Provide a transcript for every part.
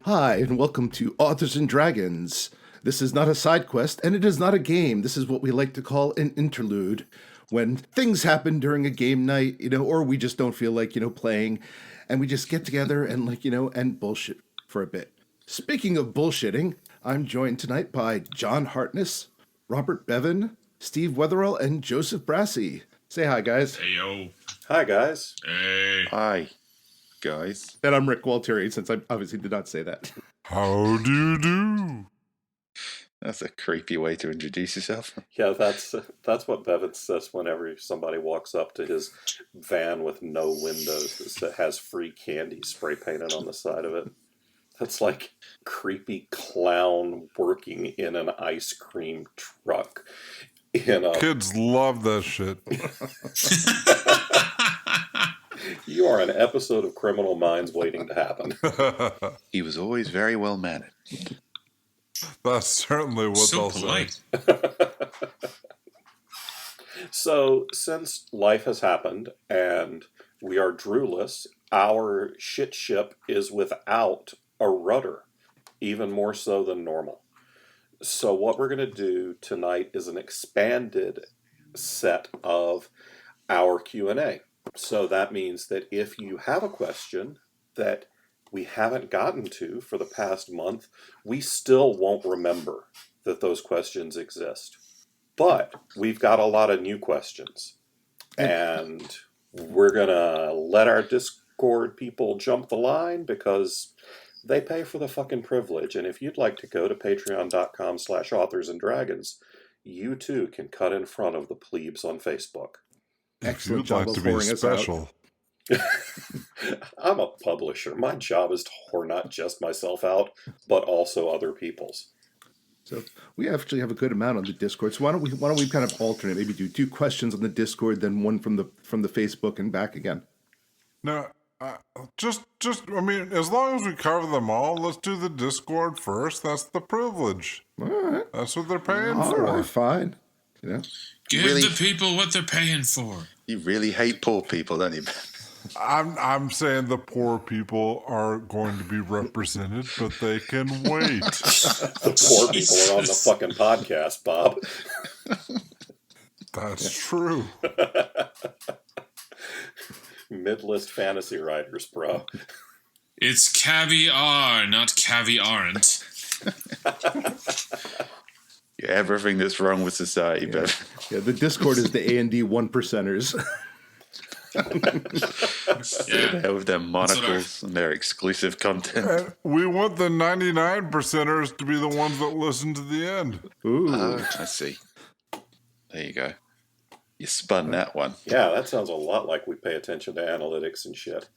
Hi, and welcome to Authors and Dragons. This is not a side quest, and it is not a game. This is what we like to call an interlude. When things happen during a game night, or we just don't feel like, playing, and we just get together and, and bullshit for a bit. Speaking of bullshitting, I'm joined tonight by John Hartness, Robert Bevan, Steve Wetherell, and Joseph Brassey. Say hi, guys. Hey, yo. Hi, guys. Hey. Hi, guys. And I'm Rick Walteri, since I obviously did not say that. How do you do? That's a creepy way to introduce yourself. Yeah, that's what Bevan says whenever somebody walks up to his van with no windows that has free candy spray painted on the side of it. That's like creepy clown working in an ice cream truck. Kids love that shit. You are an episode of Criminal Minds waiting to happen. He was always very well mannered. That's certainly what So they'll polite. say. So, since life has happened and we are drewless, our shit ship is without a rudder, even more so than normal. So, what we're going to do tonight is an expanded set of our Q&A. So that means that if you have a question that we haven't gotten to for the past month, we still won't remember that those questions exist. But we've got a lot of new questions. And we're going to let our Discord people jump the line because they pay for the fucking privilege. And if you'd like to go to patreon.com/authorsanddragons, you too can cut in front of the plebes on Facebook. If you'd like to be special. I'm a publisher. My job is to whore not just myself out, but also other people's. So we actually have a good amount on the Discord. So why don't we kind of alternate? Maybe do 2 questions on the Discord, then one from the Facebook and back again. No, just I mean, as long as we cover them all, let's do the Discord first. That's the privilege. All right. That's what they're paying All for. right, fine. Give Really? the people what they're paying for. You really hate poor people, don't you? I'm saying the poor people are going to be represented, but they can wait. The poor people are on the fucking podcast, Bob. That's true. Mid-list fantasy writers, bro. It's caviar, not caviarant. Yeah, everything that's wrong with society, but Yeah, the Discord is the A&D 1%ers. Yeah. with their monocles and their exclusive content. And we want the 99%ers to be the ones that listen to the end. Ooh. I see. There you go. You spun that one. Yeah, that sounds a lot like we pay attention to analytics and shit.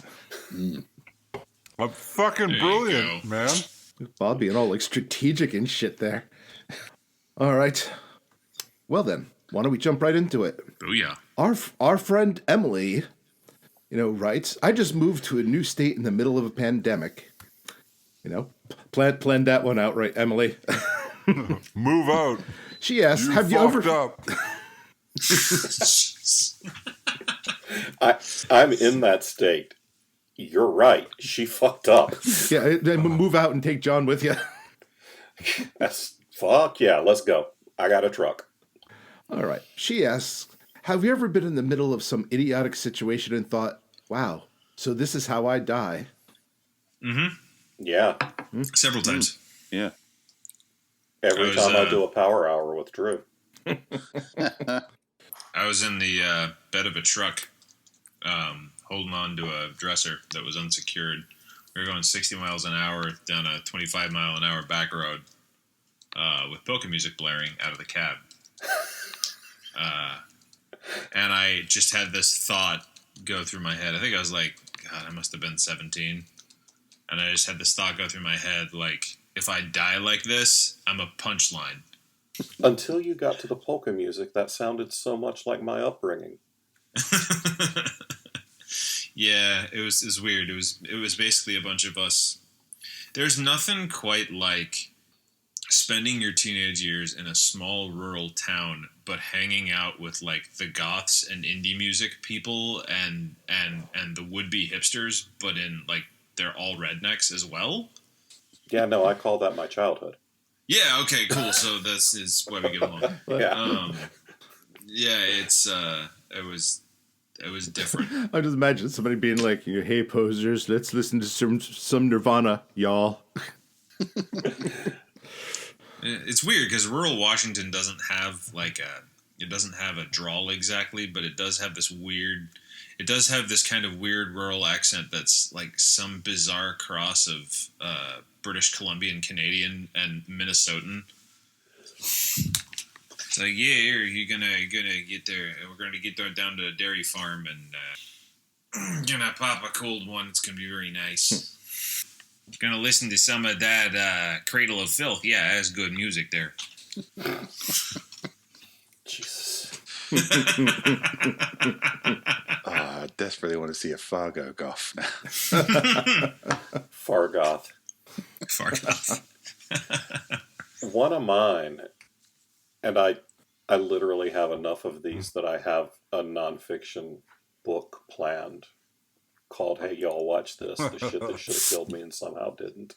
I'm fucking There you brilliant, go. man. Bob being all like strategic and shit there. All right. Well then, why don't we jump right into it? Booyah. Our friend Emily, writes, I just moved to a new state in the middle of a pandemic. Planned that one out, right, Emily? Move out. She asks, You have you ever... fucked up. I'm in that state. You're right. She fucked up. Yeah, then move out and take John with you. Fuck yeah, let's go. I got a truck. All right. She asks, have you ever been in the middle of some idiotic situation and thought, wow, so this is how I die? Mm-hmm. Yeah. Several times. Yeah. Every I was, time I do a power hour with Drew. I was in the bed of a truck, holding on to a dresser that was unsecured. We were going 60 miles an hour down a 25 mile an hour back road with polka music blaring out of the cab. And I just had this thought go through my head. I think I was like, God, I must have been 17. And I just had this thought go through my head, like, if I die like this, I'm a punchline. Until you got to the polka music, that sounded so much like my upbringing. Yeah, it was weird. It was basically a bunch of us. There's nothing quite like spending your teenage years in a small rural town, but hanging out with like the goths and indie music people and the would-be hipsters, but in like they're all rednecks as well. Yeah, no, I call that my childhood. Yeah, okay, cool. So this is why we get along. Yeah. Yeah, it was different. I just imagine somebody being like, "Hey, posers, let's listen to some Nirvana, y'all." It's weird because rural Washington doesn't have it doesn't have a drawl exactly, but it does have this kind of weird rural accent that's like some bizarre cross of British Columbian, Canadian, and Minnesotan. It's like, yeah, you're gonna get there. We're gonna get down to the dairy farm and gonna pop a cold one. It's gonna be very nice. Gonna listen to some of that Cradle of Filth. Yeah, that's good music there. Jesus. I desperately want to see a Fargo goth now. Fargoth. Fargoth. One of mine, and I literally have enough of these that I have a nonfiction book planned called "Hey, y'all, watch this. The shit that should have killed me and somehow didn't."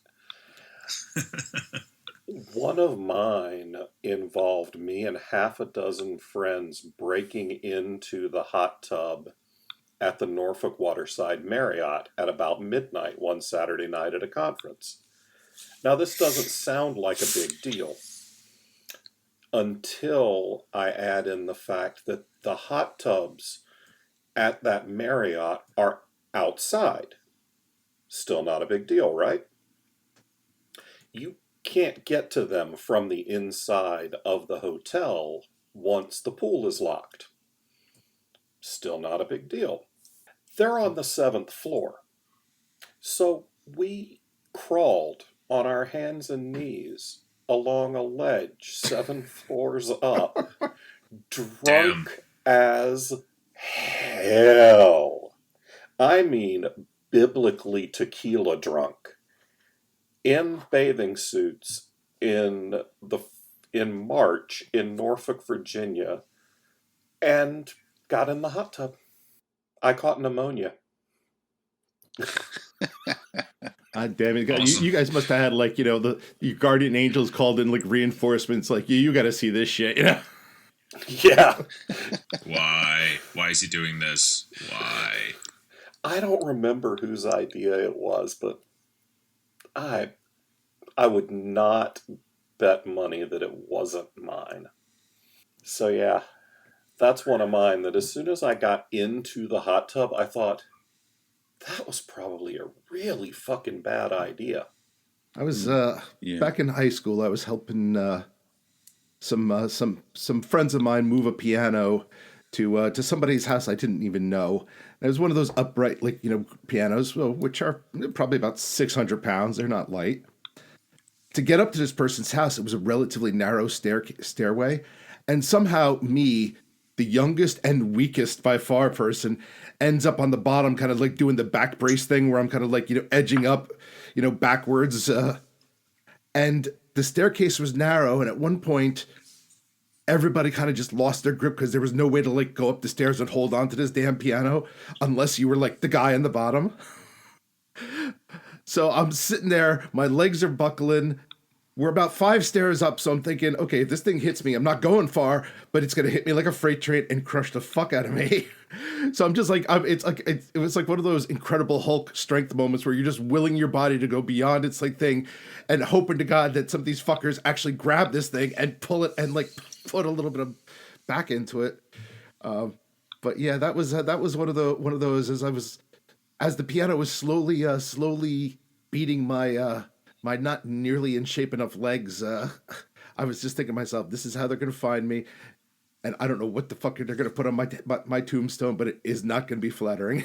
One of mine involved me and half a dozen friends breaking into the hot tub at the Norfolk Waterside Marriott at about midnight one Saturday night at a conference. Now, this doesn't sound like a big deal until I add in the fact that the hot tubs at that Marriott are outside. Still not a big deal, right? You can't get to them from the inside of the hotel once the pool is locked. Still not a big deal. They're on the 7th floor. So we crawled on our hands and knees along a ledge 7 floors up, drunk as hell. I mean, biblically tequila drunk, in bathing suits in March in Norfolk, Virginia, and got in the hot tub. I caught pneumonia. God damn it! Awesome. You guys must have had like your guardian angels called in like reinforcements. Like you got to see this shit. Yeah. Why? Why is he doing this? Why? I don't remember whose idea it was, but I would not bet money that it wasn't mine. So yeah, that's one of mine that as soon as I got into the hot tub, I thought, that was probably a really fucking bad idea. I was back in high school. I was helping some friends of mine move a piano to somebody's house I didn't even know. And it was one of those upright pianos, which are probably about 600 pounds. They're not light. To get up to this person's house, it was a relatively narrow stairway, and somehow me, the youngest and weakest by far person, ends up on the bottom, kind of like doing the back brace thing where I'm kind of like, edging up, backwards. And the staircase was narrow. And at one point, everybody kind of just lost their grip because there was no way to like go up the stairs and hold on to this damn piano unless you were like the guy on the bottom. So I'm sitting there, my legs are buckling. We're about 5 stairs up, so I'm thinking, okay, if this thing hits me, I'm not going far, but it's gonna hit me like a freight train and crush the fuck out of me. So I'm just like, it was like one of those Incredible Hulk strength moments where you're just willing your body to go beyond its like thing, and hoping to God that some of these fuckers actually grab this thing and pull it and like put a little bit of back into it. But yeah, that was one of those as the piano was slowly beating my my not nearly in shape enough legs. I was just thinking to myself, this is how they're going to find me. And I don't know what the fuck they're going to put on my tombstone, but it is not going to be flattering.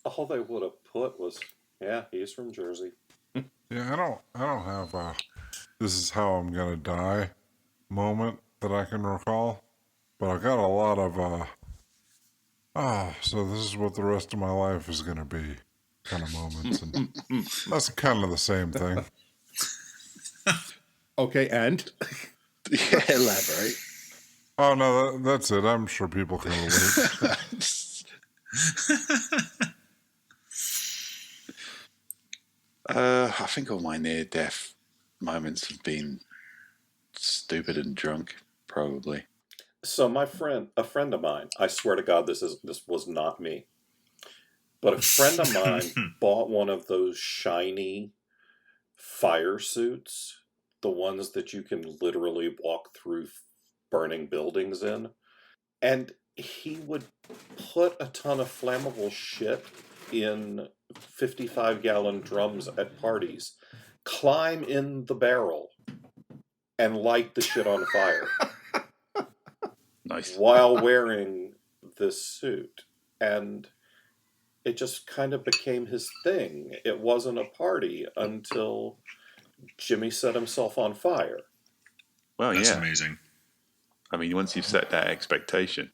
All they would have put was, yeah, he's from Jersey. Yeah, I don't have a "this is how I'm gonna die" moment that I can recall, but I got a lot of so this is what the rest of my life is gonna be kind of moments, and that's kind of the same thing. Okay, and Yeah, elaborate. Oh no, that's it. I'm sure people can relate. I think all my near-death moments have been stupid and drunk, probably. So a friend of mine, I swear to God, this was not me, but a friend of mine bought one of those shiny fire suits, the ones that you can literally walk through burning buildings in, and he would put a ton of flammable shit in 55-gallon drums at parties, climb in the barrel, and light the shit on fire. Nice. While wearing this suit. And it just kind of became his thing. It wasn't a party until Jimmy set himself on fire. Well, That's yeah. amazing. I mean, once you've set that expectation,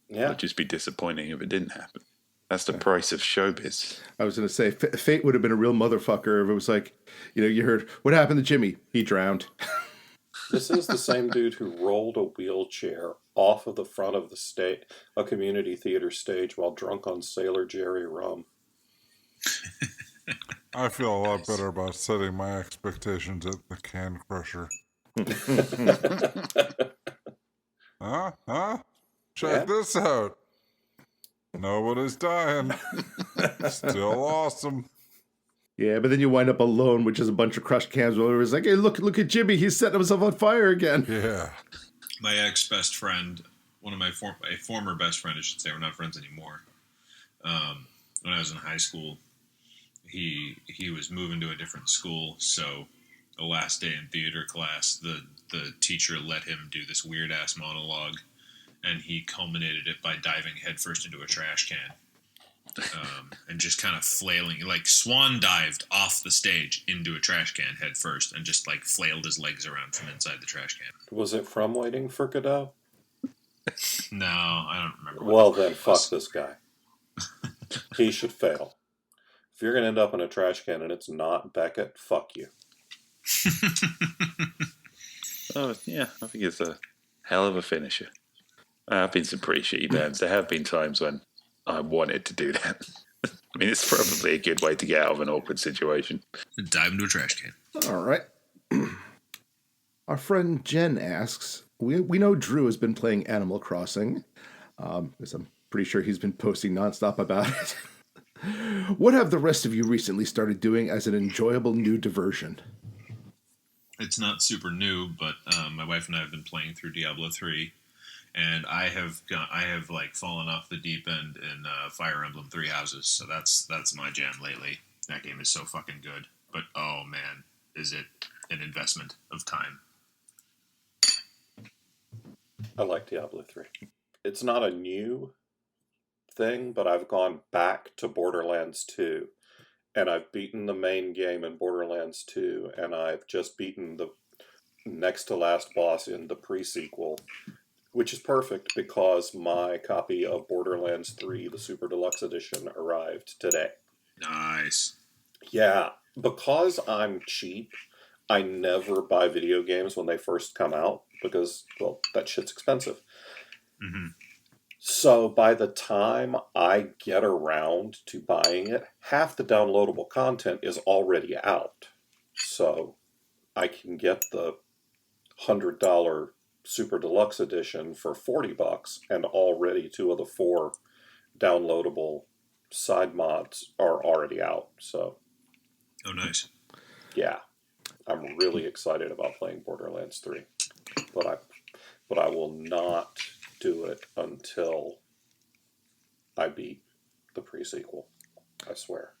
it Yeah. would just be disappointing if it didn't happen. That's the price of showbiz. I was going to say, fate would have been a real motherfucker if it was like, you heard, what happened to Jimmy? He drowned. This is the same dude who rolled a wheelchair off of the front of a community theater stage while drunk on Sailor Jerry rum. I feel a lot better about setting my expectations at the Can Crusher. Huh? Check this out. Nobody's dying. Still awesome. Yeah, but then you wind up alone with just a bunch of crushed cans where it was like, hey, look at Jimmy. He's setting himself on fire again. Yeah. My ex-best friend, one of my a former best friend, I should say, we're not friends anymore. When I was in high school, he was moving to a different school, so the last day in theater class, the teacher let him do this weird-ass monologue, and he culminated it by diving headfirst into a trash can. And just kind of flailing, like swan dived off the stage into a trash can head first and just like flailed his legs around from inside the trash can. Was it From Waiting for Godot? No, I don't remember. Well, then fuck this guy. He should fail. If you're going to end up in a trash can and it's not Beckett, fuck you. Oh, yeah, I think it's a hell of a finisher. There have been some pretty shitty bands. There have been times when I wanted to do that. I mean, it's probably a good way to get out of an awkward situation. Dive into a trash can. All right. Our friend Jen asks, we know Drew has been playing Animal Crossing, because I'm pretty sure he's been posting nonstop about it. What have the rest of you recently started doing as an enjoyable new diversion? It's not super new, but my wife and I have been playing through Diablo 3, and I have like fallen off the deep end in Fire Emblem Three Houses. So that's my jam lately. That game is so fucking good, but oh man, is it an investment of time? I like Diablo 3. It's not a new thing, but I've gone back to Borderlands 2, and I've beaten the main game in Borderlands 2, and I've just beaten the next to last boss in the pre-sequel, which is perfect because my copy of Borderlands 3, the Super Deluxe Edition, arrived today. Nice. Yeah, because I'm cheap, I never buy video games when they first come out because, well, that shit's expensive. Mm-hmm. So by the time I get around to buying it, half the downloadable content is already out. So I can get the $100 Super Deluxe Edition for $40, and already 2 of the 4 downloadable side mods are already out. So, Oh, nice. yeah, I'm really excited about playing Borderlands 3, but I will not do it until I beat the pre-sequel. I swear.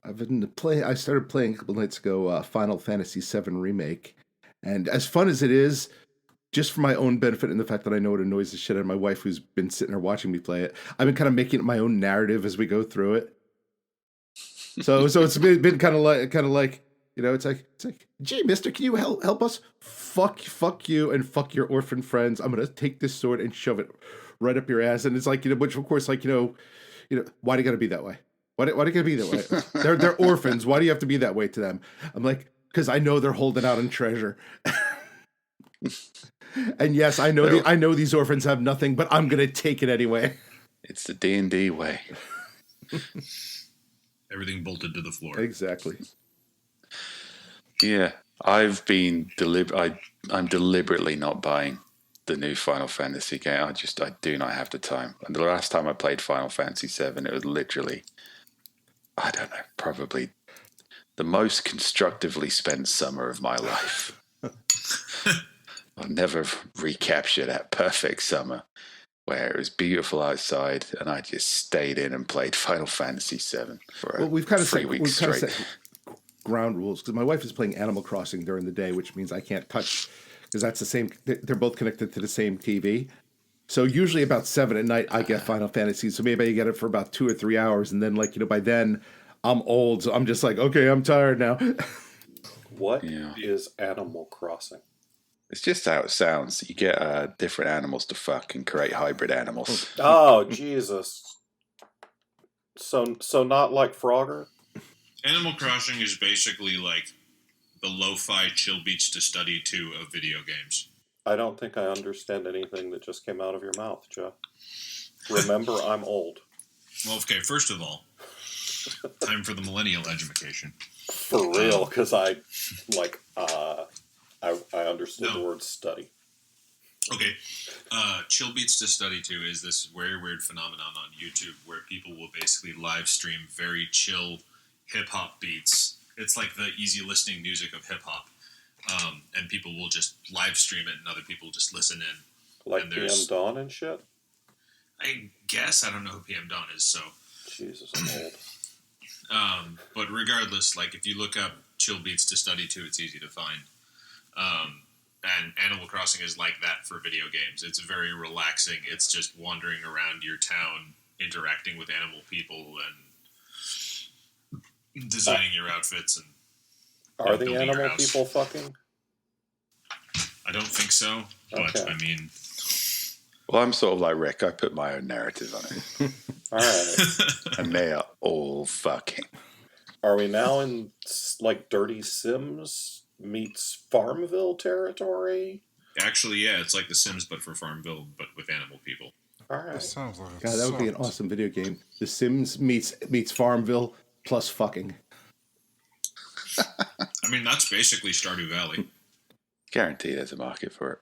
I started playing a couple nights ago Final Fantasy VII Remake, and as fun as it is, just for my own benefit and the fact that I know it annoys the shit out of my wife who's been sitting there watching me play it, I've been kind of making it my own narrative as we go through it. So it's been kind of like it's like, gee, mister, can you help us? Fuck you and fuck your orphan friends. I'm gonna take this sword and shove it right up your ass. And it's like, which of course, like, why do you gotta be that way? Why do you gotta be that way? They're orphans. Why do you have to be that way to them? I'm like, because I know they're holding out on treasure. And yes, I know these orphans have nothing, but I'm gonna take it anyway. It's the D&D way. Everything bolted to the floor. Exactly. Yeah, I'm deliberately not buying the new Final Fantasy game. I do not have the time. And the last time I played Final Fantasy VII, it was literally, I don't know, probably the most constructively spent summer of my life. I'll never recapture that perfect summer where it was beautiful outside and I just stayed in and played Final Fantasy VII for We've kind of 3 weeks straight. Ground rules because my wife is playing Animal Crossing during the day, which means I can't touch because that's the same. They're both connected to the same TV. So usually about 7 at night, I get Final Fantasy. So maybe I get it for about 2 or 3 hours, and then by then I'm old, so I'm just like, okay, I'm tired now. What is Animal Crossing? It's just how it sounds. You get different animals to fuck and create hybrid animals. Oh, Jesus. So not like Frogger? Animal Crossing is basically like the lo-fi chill beats to study to of video games. I don't think I understand anything that just came out of your mouth, Jeff. Remember, I'm old. Well, okay, first of all, time for the millennial education. For real, because I understood the word study. Okay, chill beats to study to is this very weird phenomenon on YouTube where people will basically live stream very chill hip-hop beats. It's like the easy listening music of hip-hop. And people will just live stream it and other people just listen in. Like PM Dawn and shit? I guess. I don't know who PM Dawn is, so... Jesus, I'm old. But regardless, like, if you look up chill beats to study to, it's easy to find. And Animal Crossing is like that for video games. It's very relaxing. It's just wandering around your town, interacting with animal people, and designing your outfits. And are the animal people fucking? I don't think so, but I mean... Well, I'm sort of like Rick. I put my own narrative on it. All right. And they are all fucking. Are we now in, like, Dirty Sims meets Farmville territory? Actually, yeah, it's like The Sims, but for Farmville, but with animal people. All right. That sounds like God, that would be an awesome video game. The Sims meets Farmville plus fucking. I mean, that's basically Stardew Valley. Guaranteed there's a market for it.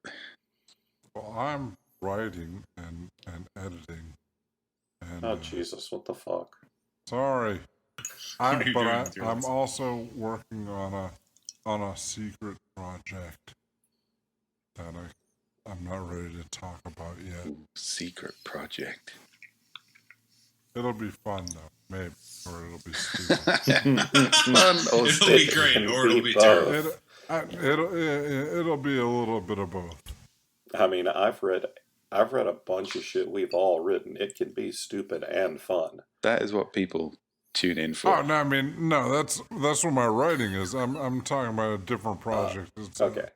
Well, I'm writing and editing. And, Oh, Jesus, what the fuck? Sorry. What are you doing with your I'm life? also working on a secret project that I'm not ready to talk about yet. Ooh, secret project. It'll be fun though, maybe, or it'll be stupid. Fun or It'll be stupid. great, or it'll be Both. terrible. It'll be a little bit of both. I mean, I've read a bunch of shit we've all written. It can be stupid and fun. That is what people tune in for. Oh no, I mean no, that's what my writing is. I'm talking about a different project. Okay.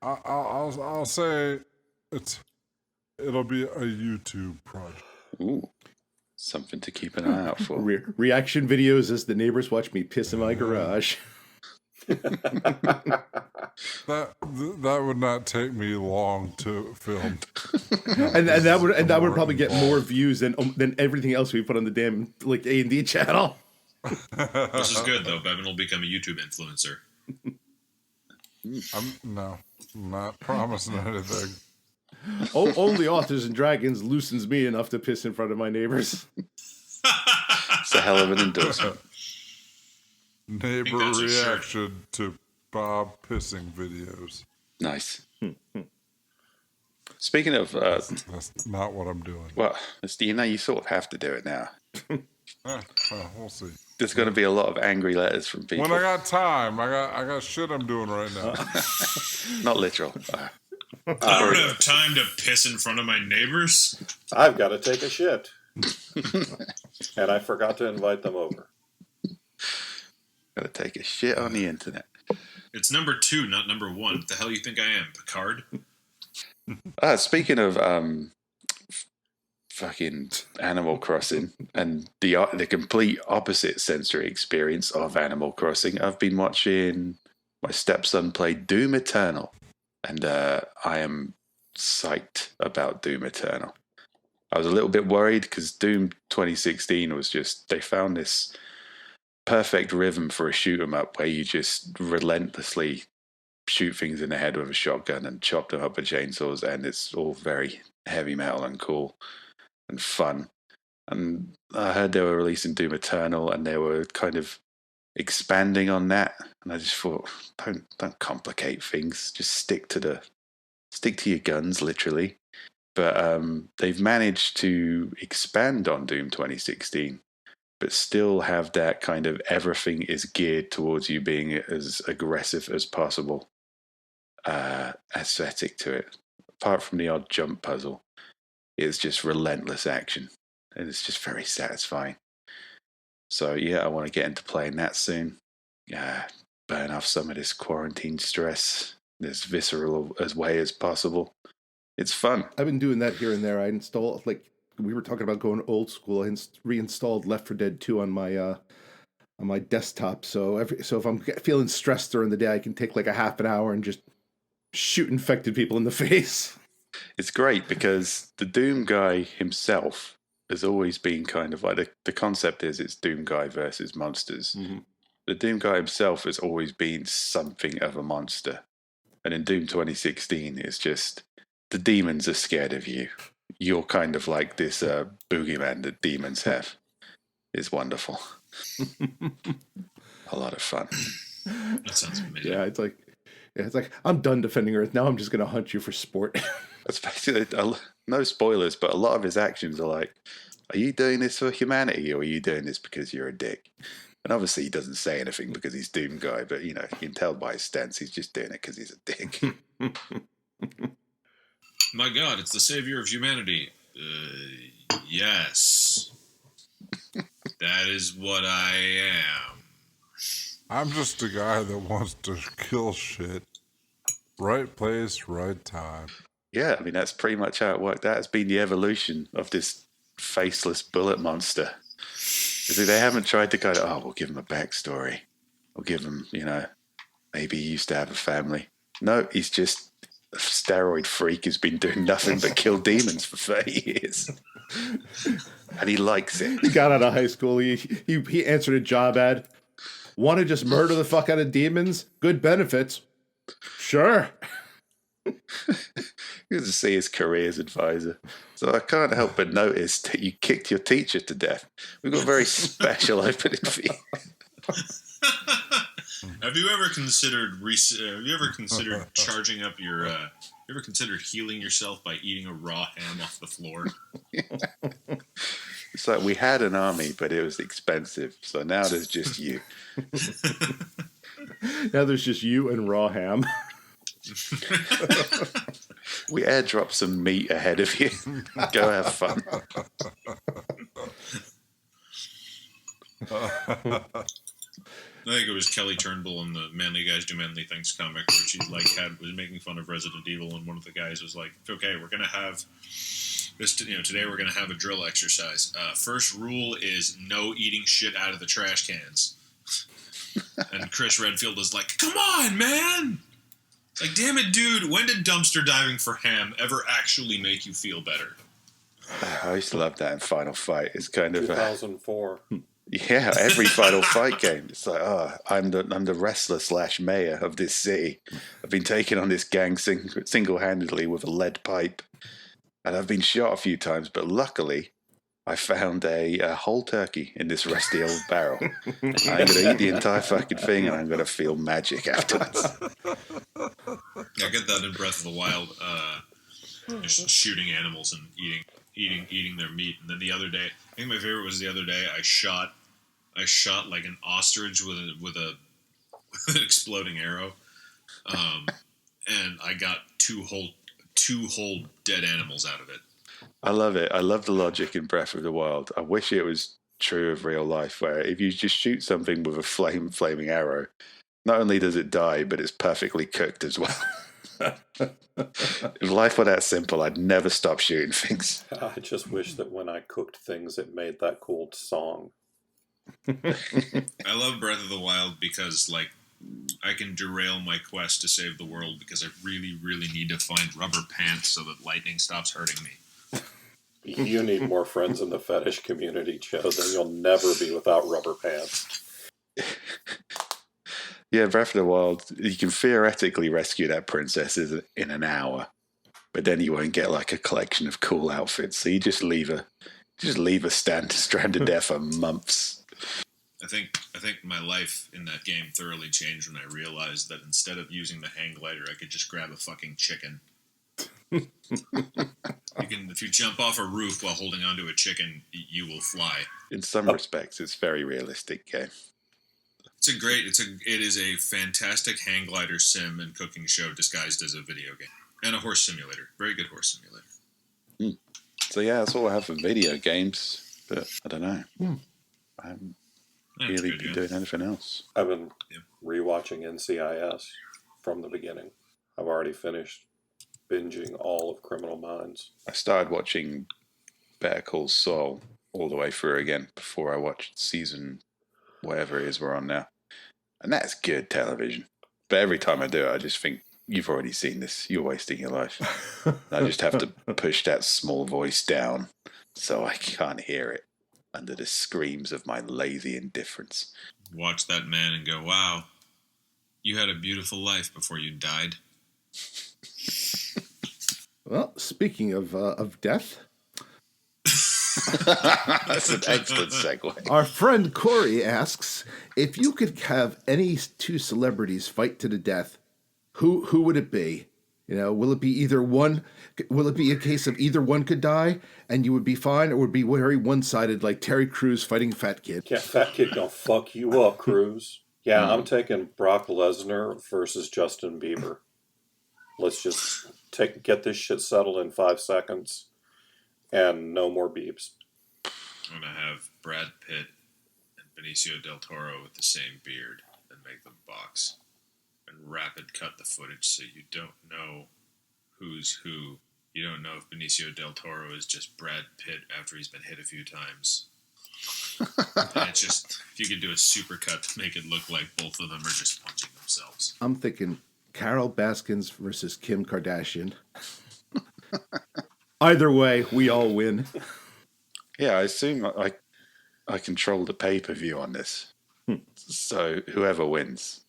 I'll say it'll be a YouTube project. Ooh, something to keep an eye out for. Reaction videos as the neighbors watch me piss in my garage. That would not take me long to film. and that would probably get more views than everything else we put on the damn like A&D channel. This is good, though. Bevan will become a YouTube influencer. I'm not promising anything. Only Authors and Dragons loosens me enough to piss in front of my neighbors. It's a hell of an endorsement. Neighbor that's a shirt. reaction to Bob pissing videos. Nice. Speaking of, That's not what I'm doing. well, you sort of have to do it now. Well, we'll see. There's going to be a lot of angry letters from people. When I got time, I got shit I'm doing right now. Not literal. I don't have time to piss in front of my neighbors. I've got to take a shit. And I forgot to invite them over. Got to take a shit on the internet. It's number 2, not number 1. What the hell you think I am, Picard? Speaking of fucking Animal Crossing and the complete opposite sensory experience of Animal Crossing, I've been watching my stepson play Doom Eternal, and I am psyched about Doom Eternal. I was a little bit worried because Doom 2016 was just, they found this perfect rhythm for a shoot 'em up where you just relentlessly shoot things in the head with a shotgun and chop them up with chainsaws, and it's all very heavy metal and cool and fun. And I heard they were releasing Doom Eternal, and they were kind of expanding on that. And I just thought, don't complicate things. Just stick to your guns, literally. But they've managed to expand on Doom 2016, but still have that kind of everything is geared towards you being as aggressive as possible aesthetic to it. Apart from the odd jump puzzle, it's just relentless action, and it's just very satisfying. So yeah, I want to get into playing that soon. Burn off some of this quarantine stress, as visceral as way as possible. It's fun. I've been doing that here and there. I install, like we were talking about going old school. I reinstalled Left 4 Dead 2 on my desktop. So if I'm feeling stressed during the day, I can take like a half an hour and just shoot infected people in the face. It's great because the Doom guy himself has always been kind of like the concept is it's Doom guy versus monsters. Mm-hmm. The Doom guy himself has always been something of a monster. And in Doom 2016, it's just the demons are scared of you. You're kind of like this boogeyman that demons have. It's wonderful. A lot of fun. That sounds amazing. Yeah, it's like I'm done defending Earth. Now I'm just going to hunt you for sport. Especially, no spoilers, but a lot of his actions are like, are you doing this for humanity, or are you doing this because you're a dick? And obviously he doesn't say anything because he's Doom guy, but you can tell by his stance he's just doing it because he's a dick. My God, it's the savior of humanity. Yes. That is what I am. I'm just a guy that wants to kill shit. Right place, right time. Yeah, I mean, that's pretty much how it worked. That has been the evolution of this faceless bullet monster. See, they haven't tried to go, we'll give him a backstory. We'll give him, maybe he used to have a family. No, he's just a steroid freak who's been doing nothing but kill demons for 30 years. And he likes it. He got out of high school. He answered a job ad. Want to just murder the fuck out of demons? Good benefits. Sure. You can see his careers advisor. So I can't help but notice that you kicked your teacher to death. We've got a very special opening for you. Have you ever considered charging up your? You ever considered healing yourself by eating a raw ham off the floor? It's like we had an army, but it was expensive. So now there's just you. Now there's just you and raw ham. We airdrop some meat ahead of you. Go have fun. I think it was Kelly Turnbull in the Manly Guys Do Manly Things comic where she was making fun of Resident Evil, and one of the guys was like, "Okay, we're gonna have this. Today we're gonna have a drill exercise. First rule is no eating shit out of the trash cans." And Chris Redfield is like, "Come on, man! Like, damn it, dude! When did dumpster diving for ham ever actually make you feel better?" I used to love that in Final Fight. It's kind of 2004. Yeah, every Final Fight game. It's like, I'm the wrestler / mayor of this city. I've been taking on this gang single-handedly with a lead pipe, and I've been shot a few times. But luckily, I found a whole turkey in this rusty old barrel. I'm going to eat the entire fucking thing, and I'm going to feel magic afterwards. I get that in Breath of the Wild. Just shooting animals and eating their meat. And then the other day, I think my favorite was the other day. I shot like an ostrich with an exploding arrow, and I got two whole dead animals out of it. I love it. I love the logic in Breath of the Wild. I wish it was true of real life, where if you just shoot something with a flaming arrow, not only does it die, but it's perfectly cooked as well. If life were that simple, I'd never stop shooting things. I just wish that when I cooked things, it made that cool song. I love Breath of the Wild because, like, I can derail my quest to save the world because I really, really need to find rubber pants so that lightning stops hurting me. You need more friends in the fetish community, Joe, then you'll never be without rubber pants. Yeah, Breath of the Wild, you can theoretically rescue that princess in an hour, but then you won't get like a collection of cool outfits. So you just leave her stranded there for months. I think my life in that game thoroughly changed when I realized that instead of using the hang glider, I could just grab a fucking chicken. If you jump off a roof while holding onto a chicken, you will fly. In some respects, it's a very realistic game. It is a fantastic hang glider sim and cooking show disguised as a video game and a horse simulator. Very good horse simulator. So yeah, that's all I have for video games. But I don't know. I haven't really been doing anything else. I've been rewatching NCIS from the beginning. I've already finished binging all of Criminal Minds. I started watching Better Call Saul all the way through again before I watched season whatever it is we're on now. And that's good television. But every time I do it, I just think, you've already seen this. You're wasting your life. I just have to push that small voice down so I can't hear it under the screams of my lazy indifference. Watch that man and go, wow, you had a beautiful life before you died. Well, speaking of death, that's an excellent segue. Our friend Corey asks, if you could have any two celebrities fight to the death, who would it be? You know, will it be either one? Will it be a case of either one could die and you would be fine, or would it be very one-sided, like Terry Crews fighting Fat Kid? Yeah, Fat Kid gonna fuck you up, Crews. Yeah, I'm taking Brock Lesnar versus Justin Bieber. Let's just get this shit settled in 5 seconds, and no more beeps. I'm gonna have Brad Pitt and Benicio del Toro with the same beard and make them box and rapid cut the footage so you don't know who's who. You don't know if Benicio del Toro is just Brad Pitt after he's been hit a few times. And it's just, if you could do a super cut to make it look like both of them are just punching themselves. I'm thinking Carol Baskins versus Kim Kardashian. Either way, we all win. Yeah, I assume I control the pay-per-view on this. So whoever wins,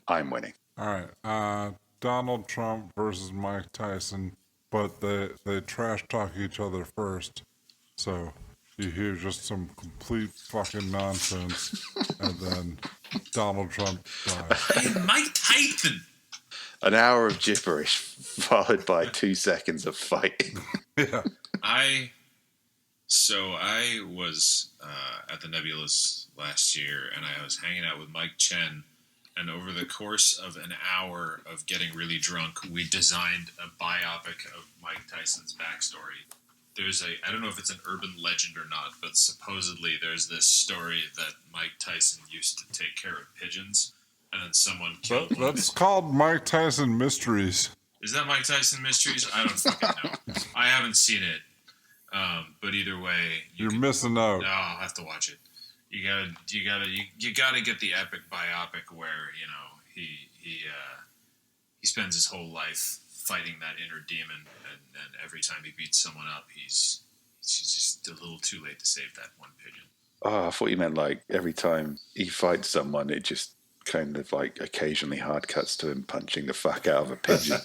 I'm winning. All right. Donald Trump versus Mike Tyson, but they trash talk each other first. So you hear just some complete fucking nonsense, and then Donald Trump dies. Hey, Mike Tyson! An hour of gibberish followed by 2 seconds of fighting. Yeah. I was at the Nebulous last year, and I was hanging out with Mike Chen, and over the course of an hour of getting really drunk, we designed a biopic of Mike Tyson's backstory. I don't know if it's an urban legend or not, but supposedly there's this story that Mike Tyson used to take care of pigeons, and then someone killed one. That's called Mike Tyson Mysteries. Is that Mike Tyson Mysteries? I don't fucking know. I haven't seen it. But either way, you're missing out. No, I'll have to watch it. You gotta get the epic biopic where he spends his whole life fighting that inner demon, and every time he beats someone up, he's just a little too late to save that one pigeon. Oh, I thought you meant like every time he fights someone, it just kind of like occasionally hard cuts to him punching the fuck out of a pigeon.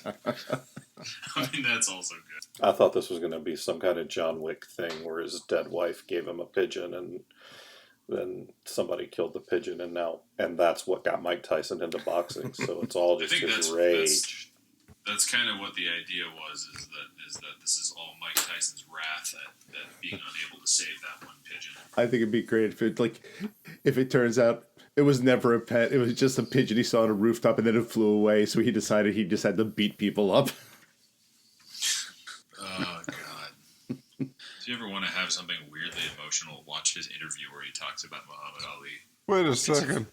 I mean, that's also good. I thought this was going to be some kind of John Wick thing where his dead wife gave him a pigeon and then somebody killed the pigeon, and that's what got Mike Tyson into boxing. So it's all just his rage. That's kind of what the idea was, is that this is all Mike Tyson's wrath at being unable to save that one pigeon. I think it'd be great if it turns out it was never a pet. It was just a pigeon he saw on a rooftop, and then it flew away. So he decided he just had to beat people up. Oh God! Do you ever want to have something weirdly emotional? Watch his interview where he talks about Muhammad Ali. Wait a second.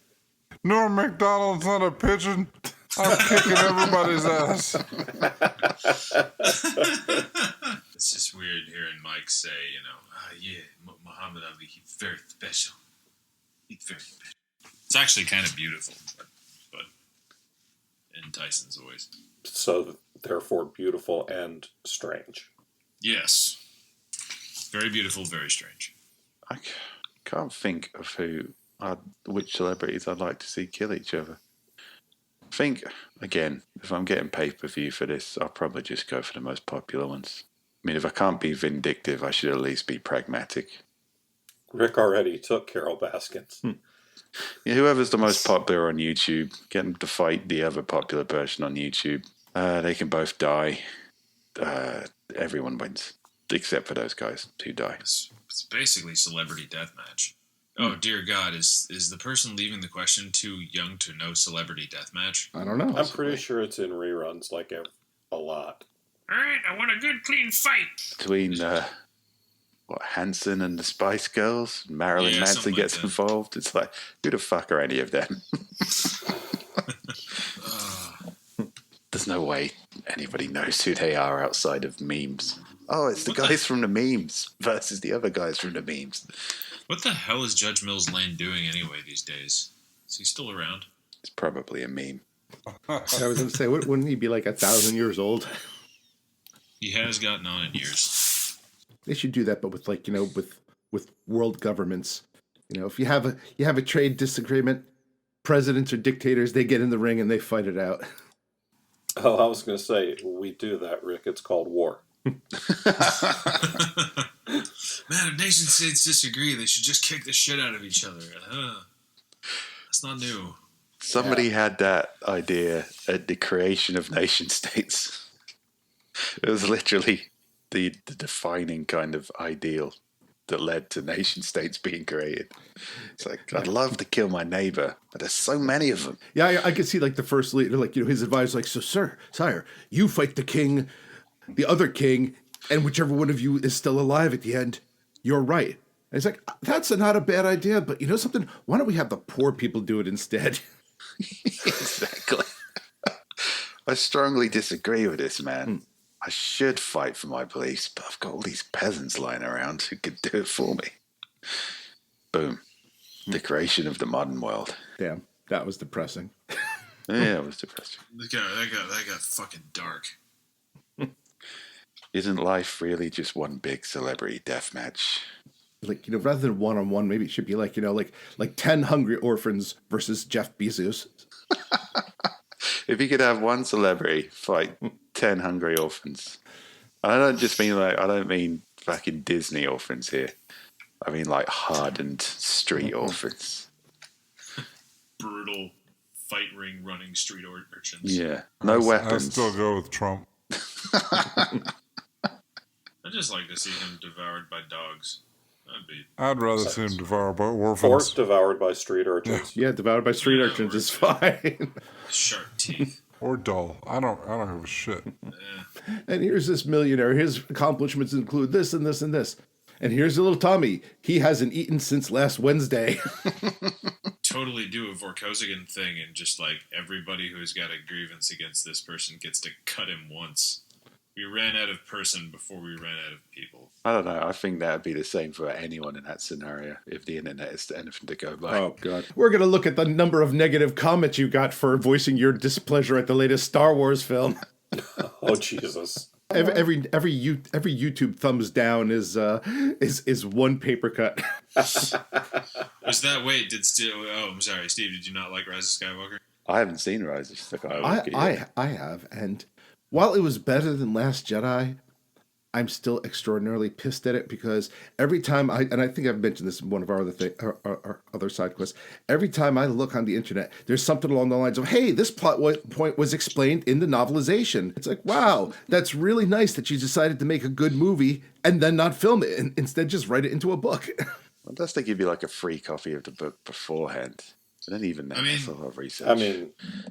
Norm MacDonald's not a pigeon. I'm kicking everybody's ass. It's just weird hearing Mike say, Muhammad Ali, he's very special. He's very special. It's actually kind of beautiful, but in Tyson's voice. So, therefore, beautiful and strange. Yes. Very beautiful, very strange. I can't think of which celebrities I'd like to see kill each other. think, again, if I'm getting pay-per-view for this, I'll probably just go for the most popular ones. I mean, if I can't be vindictive, I should at least be pragmatic. Rick already took Carol Baskins. Yeah, whoever's the most popular on YouTube, get them to fight the other popular person on YouTube. They can both die. Everyone wins, except for those guys who die. It's basically celebrity deathmatch. Oh dear God, is the person leaving the question too young to know celebrity deathmatch? I don't know. I'm pretty sure it's in reruns like a lot. All right, I want a good clean fight. Between Hanson and the Spice Girls, Marilyn Yeah, Manson something like gets that. involved. It's like, who the fuck are any of them? There's no way anybody knows who they are outside of memes. Oh, it's the guys from the memes versus the other guys from the memes. What the hell is Judge Mills Lane doing anyway these days? Is he still around? It's probably a meme. I was going to say, wouldn't he be like 1,000 years old? He has gotten on in years. They should do that, but with with world governments. If you have a trade disagreement, presidents or dictators, they get in the ring and they fight it out. Oh, I was going to say, we do that, Rick. It's called war. Man, if nation states disagree, they should just kick the shit out of each other. That's not new. Somebody had that idea at the creation of nation states. It was literally the defining kind of ideal that led to nation states being created. It's like, I'd love to kill my neighbor, but there's so many of them. Yeah, I could see like the first leader, his advisor, so sire, you fight the king, the other king, and whichever one of you is still alive at the end, you're right. And it's like, that's not a bad idea, but you know something? Why don't we have the poor people do it instead? Exactly. I strongly disagree with this, man. I should fight for my beliefs, but I've got all these peasants lying around who could do it for me. Boom. The creation of the modern world. Damn, that was depressing. Yeah, it was depressing. That got fucking dark. Isn't life really just one big celebrity death match? Rather than one-on-one, maybe it should be like 10 hungry orphans versus Jeff Bezos. If you could have one celebrity fight 10 hungry orphans. And I don't mean fucking Disney orphans here. I mean like hardened street orphans. Brutal fight ring running street urchins. Yeah. No weapons. I still go with Trump. I'd just like to see him devoured by dogs. I'd rather see him devoured by Or orphans. devoured by street urchins. Yeah, devoured by street urchins is fine. Sharp teeth. Or dull. I don't give a shit. And here's this millionaire. His accomplishments include this and this and this. And here's little Tommy. He hasn't eaten since last Wednesday. Totally do a Vorkosigan thing and just like everybody who's got a grievance against this person gets to cut him once. We ran out of person before we ran out of people. I don't know. I think that would be the same for anyone in that scenario if the internet is anything to go by. Oh, God. We're going to look at the number of negative comments you got for voicing your displeasure at the latest Star Wars film. Oh, Jesus. Every YouTube thumbs down is one paper cut. Was that I'm sorry, Steve, did you not like Rise of Skywalker? I haven't seen Rise of Skywalker yet. I have, and while it was better than Last Jedi, I'm still extraordinarily pissed at it because every time I think I've mentioned this in one of our our other side quests, every time I look on the internet, there's something along the lines of, hey, this plot point was explained in the novelization. It's like, wow, that's really nice that you decided to make a good movie and then not film it and instead just write it into a book. Unless they give you like a free copy of the book beforehand. And then even then, that's a lot of research. I mean,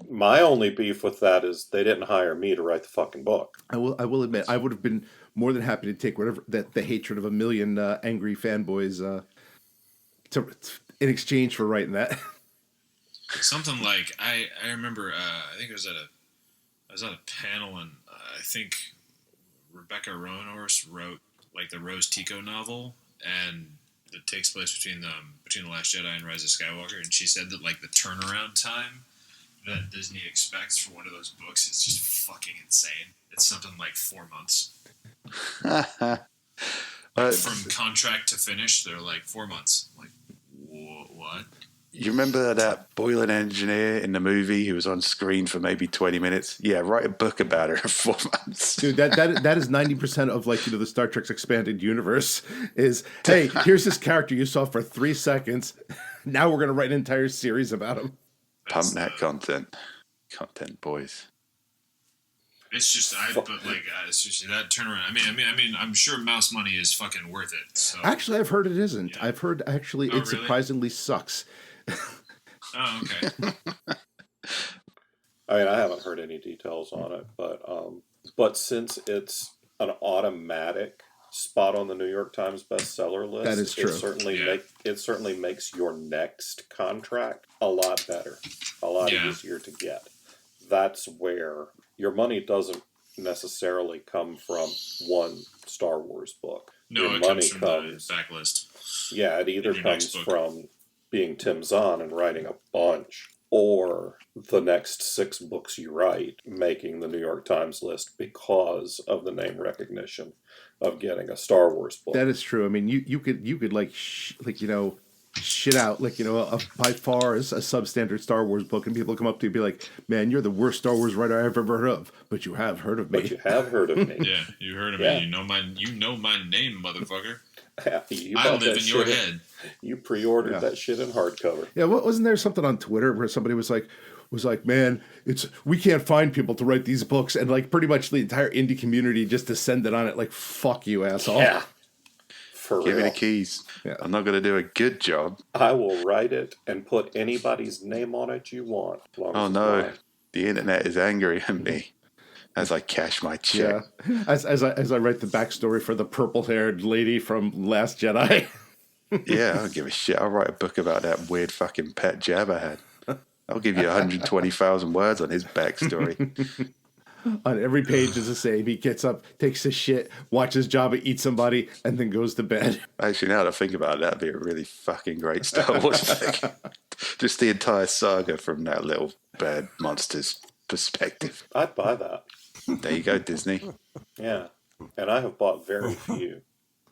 my only beef with that is they didn't hire me to write the fucking book. I will admit, I would have been more than happy to take whatever the hatred of a million angry fanboys in exchange for writing that. Something like I remember. I think I was at a panel, and I think Rebecca Roanhorse wrote like the Rose Tico novel, and it takes place between the Last Jedi and Rise of Skywalker, and she said that like the turnaround time that Disney expects for one of those books is just fucking insane. It's something like 4 months. From contract to finish, they're like 4 months. Like, what? You remember that boiler engineer in the movie who was on screen for maybe 20 minutes? Yeah, write a book about her in 4 months. Dude, that is 90% of like, the Star Trek's expanded universe is, hey, here's this character you saw for 3 seconds. Now we're gonna write an entire series about him. Pump that content, boys. It's just, it's just that turnaround. I mean, I'm sure Mouse Money is fucking worth it. So. Actually, I've heard it isn't. Yeah. I've heard actually Oh, it surprisingly sucks. Oh, okay. I mean, I haven't heard any details on it, but since it's an automatic spot on the New York Times bestseller list, That is true. It certainly makes your next contract a lot better, a lot Yeah. easier to get. That's where your money doesn't necessarily come from one Star Wars book. No, Your it money comes from the backlist. Yeah, it either your next comes book. from being Tim Zahn and writing a bunch, or the next 6 books you write making the New York Times list because of the name recognition of getting a Star Wars book. That is true. I mean, you could like shit out like by far a substandard Star Wars book, and people come up to you and be like, "Man, you're the worst Star Wars writer I've ever heard of." But you have heard of me. But you have heard of me. Yeah, you heard of Yeah. me. You know my name, motherfucker. You I bought live that in your shit head. You pre-ordered Yeah. that shit in hardcover. Yeah, wasn't there something on Twitter where somebody was like, "Man, we can't find people to write these books," and like pretty much the entire indie community just descended on it like, "Fuck you, asshole." Yeah. For Give me real. the keys. Yeah. I'm not going to do a good job. I will write it and put anybody's name on it you want. As long Oh as it's no, mine. the internet is angry at me as I cash my check. Yeah. As I write the backstory for the purple-haired lady from Last Jedi. Yeah, I don't give a shit. I'll write a book about that weird fucking pet Jabba had. I'll give you 120,000 words on his backstory. On every page is the same. He gets up, takes a shit, watches Jabba eat somebody, and then goes to bed. Actually, now that I think about it, that'd be a really fucking great Star Wars book. Just the entire saga from that little bad monster's perspective. I'd buy that. There you go, Disney. Yeah. And I have bought very few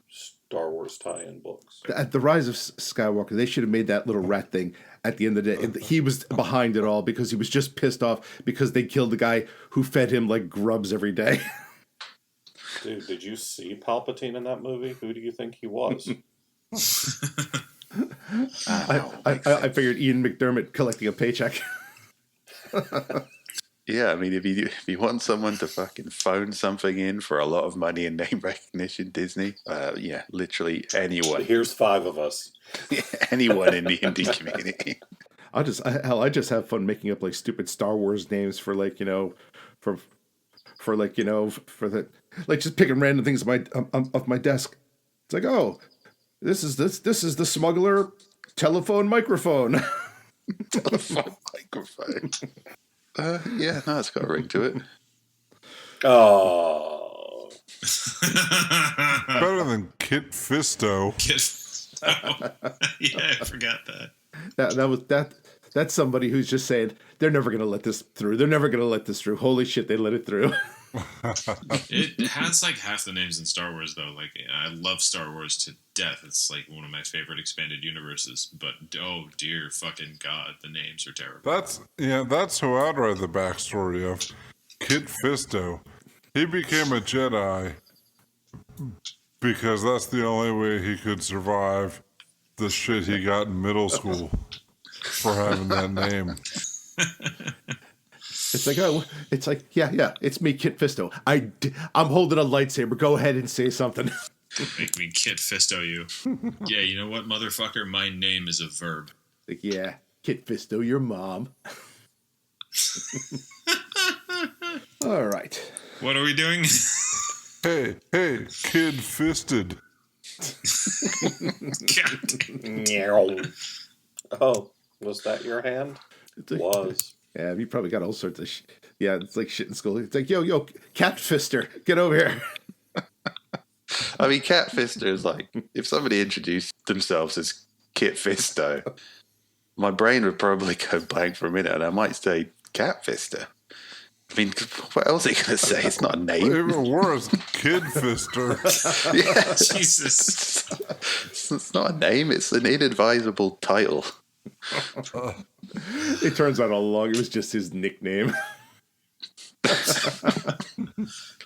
Star Wars tie-in books. At the Rise of Skywalker, they should have made that little rat thing at the end of the day. He was behind it all because he was just pissed off because they killed the guy who fed him like grubs every day. Dude, did you see Palpatine in that movie? Who do you think he was? I figured Ian McDermott collecting a paycheck. Yeah, I mean, if you want someone to fucking phone something in for a lot of money and name recognition, Disney, yeah, literally anyone. Here's 5 of us. Anyone in the indie community. I just have fun making up like stupid Star Wars names for like for the like just picking random things off my desk. It's like, oh, this is the smuggler telephone microphone. Telephone microphone. Yeah, no, it's got a ring to it. Oh. Better than Kit Fisto. Yeah, I forgot that. That's somebody who's just saying they're never gonna let this through. They're never gonna let this through. Holy shit, they let it through. It has like half the names in Star Wars though. Like I love Star Wars to death. It's like one of my favorite expanded universes. But oh dear fucking god, the names are terrible. That's who I'd read the backstory of. Kit Fisto. He became a Jedi because that's the only way he could survive the shit he got in middle school for having that name. It's like yeah, it's me, Kit Fisto. I'm holding a lightsaber. Go ahead and say something. Make me Kit Fisto you. Yeah, you know what, motherfucker? My name is a verb. Like, yeah, Kit Fisto, your mom. All right. What are we doing? Hey, Kid Fisted. God. Oh, was that your hand? It's like, Was. yeah, you probably got all sorts of yeah, it's like shit in school. It's like, yo, Cat Fister, get over here. I mean, Cat Fister is like, if somebody introduced themselves as Kit Fisto, my brain would probably go blank for a minute and I might say Cat Fister. I mean, what else are you going to say? It's not a name. Even worse, Kid Fister. Yeah. Jesus. It's not a name. It's an inadvisable title. It turns out all along it was just his nickname.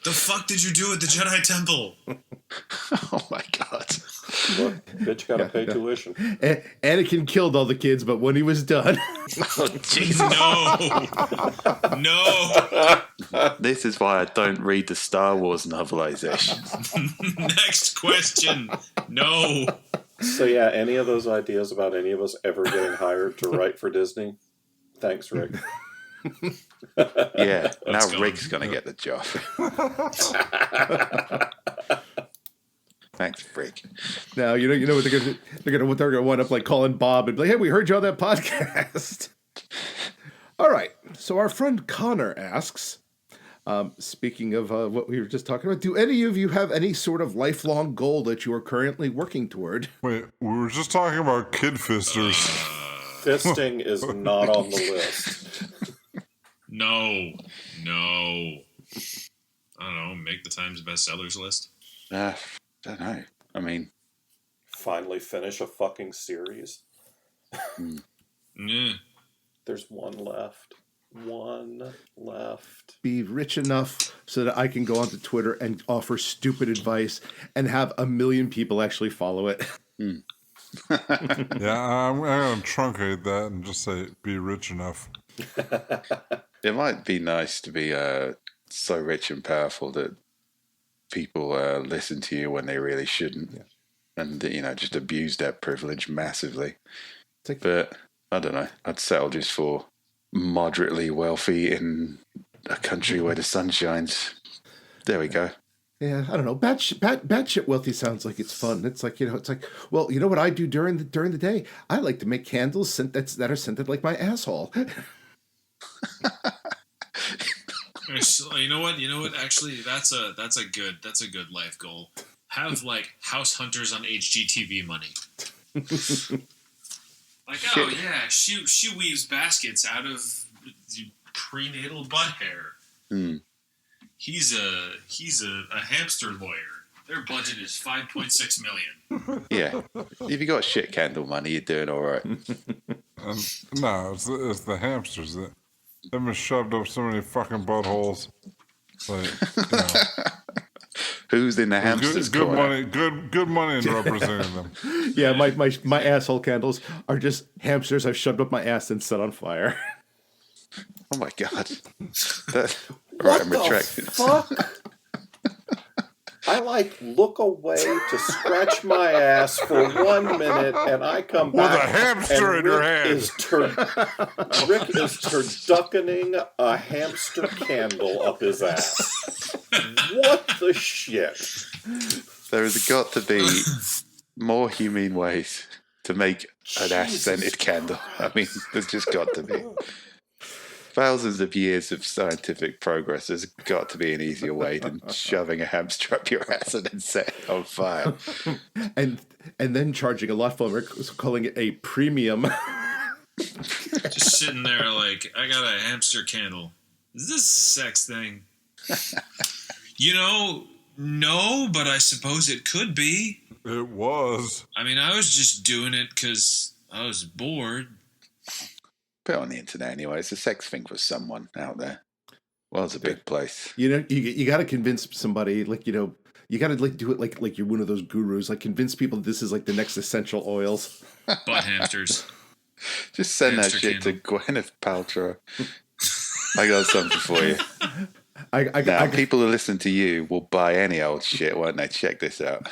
The fuck did you do at the Jedi Temple? Oh my god. Look, bitch gotta pay tuition. Anakin killed all the kids, but when he was done... Oh, Jesus. No. This is why I don't read the Star Wars novelizations. Next question. No. So yeah, any of those ideas about any of us ever getting hired to write for Disney? Thanks, Rick. Yeah, now going. Rick's going to get the job. Thanks, Rick. Now you know what they're gonna wind up like calling Bob and be like, "Hey, we heard you on that podcast." All right. So our friend Connor asks, speaking of what we were just talking about, do any of you have any sort of lifelong goal that you are currently working toward? Wait, we were just talking about kid fisters. Fisting is not on the list. No. I don't know. Make the Times bestsellers list. Don't know. I mean, Finally finish a fucking series. Yeah. There's one left. One left. Be rich enough so that I can go onto Twitter and offer stupid advice and have 1 million people actually follow it. Yeah, I'm going to truncate that and just say, be rich enough. it might be nice to be so rich and powerful that people listen to you when they really shouldn't. Yeah. And, just abuse that privilege massively. Like, But, I don't know. I'd settle just for moderately wealthy in a country where the sun shines. There we go. yeah, I don't know. Bad shit wealthy sounds like it's fun. It's like, well, you know what I do during the day? I like to make candles that are scented like my asshole. You know what? Actually, that's a good life goal. Have like house hunters on HGTV money. Like, oh yeah, she weaves baskets out of prenatal butt hair. He's a hamster lawyer. Their budget is $5.6 million. Yeah. If you got shit candle money, you're doing all right. No, it's the hamsters. Them have shoved up so many fucking buttholes. Like, Who's in the hamsters good corner? money, good money in representing them. Yeah, my asshole candles are just hamsters I've shoved up my ass and set on fire. Oh my god. Right, I'm retracting. Fuck? I look away to scratch my ass for 1 minute, and I come With back. a hamster and in your Rick hand. Rick is turduckening a hamster candle up his ass. What the shit? There's got to be more humane ways to make an ass-scented candle. I mean, there's just got to be. Thousands of years of scientific progress. There's got to be an easier way than shoving a hamster up your ass and then setting it on fire. and then charging a lot for it, calling it a premium. Just sitting there like, I got a hamster candle. Is this a sex thing? No, but I suppose it could be. It was. I mean, I was just doing it because I was bored. Put it on the internet anyway. It's a sex thing for someone out there. Well, it's a big place. You got to convince somebody, you got to do it like you're one of those gurus, convince people this is the next essential oils. Butt hamsters. Just send Hamster that shit candle. to Gwyneth Paltrow. I got something for you. I People who listen to you will buy any old shit, won't they? Check this out.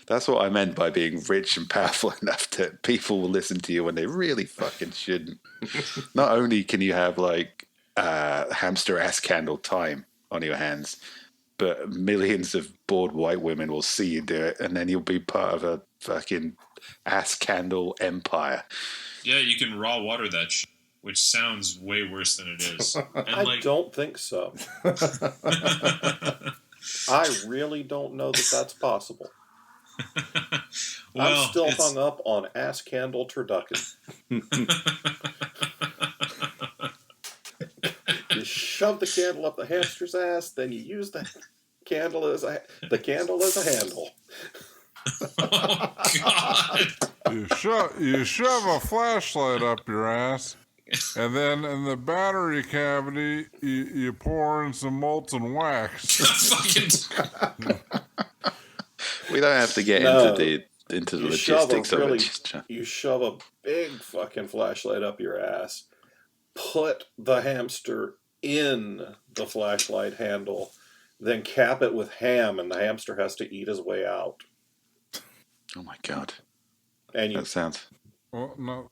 That's what I meant by being rich and powerful enough that people will listen to you when they really fucking shouldn't. Not only can you have hamster ass candle time on your hands, but millions of bored white women will see you do it, and then you'll be part of a fucking ass candle empire. Yeah, you can raw water that shit, which sounds way worse than it is. And I don't think so. I really don't know that that's possible. I'm still hung up on ass candle turducken. You shove the candle up the hamster's ass, then you use the candle as a handle. Oh, God. You shove a flashlight up your ass, and then in the battery cavity, you pour in some molten wax. Fucking. We don't have to get No. into the You shove logistics a of really, it. you shove a big fucking flashlight up your ass, put the hamster in the flashlight handle, then cap it with ham, and the hamster has to eat his way out. Oh my God. And you That sounds... Well, no,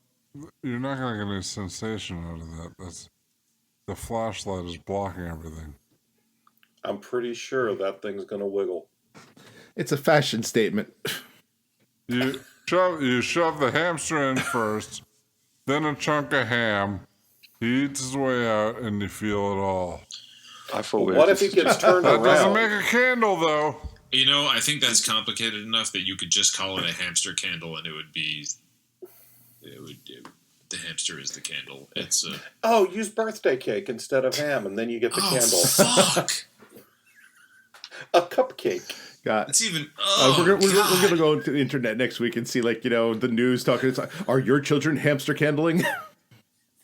you're not going to get any sensation out of that. The flashlight is blocking everything. I'm pretty sure that thing's gonna wiggle. It's a fashion statement. You shove the hamster in first, then a chunk of ham. He eats his way out, and you feel it all. I thought we What were if he just... gets turned That doesn't around? make a candle, though. You know, I think that's complicated enough that you could just call it a hamster candle, and it would be. The hamster is the candle. It's a. Oh, use birthday cake instead of ham, and then you get the candle. Fuck! A cupcake. God. It's even. We're gonna go to the internet next week and see, like, the news talking. It's like, are your children hamster candling?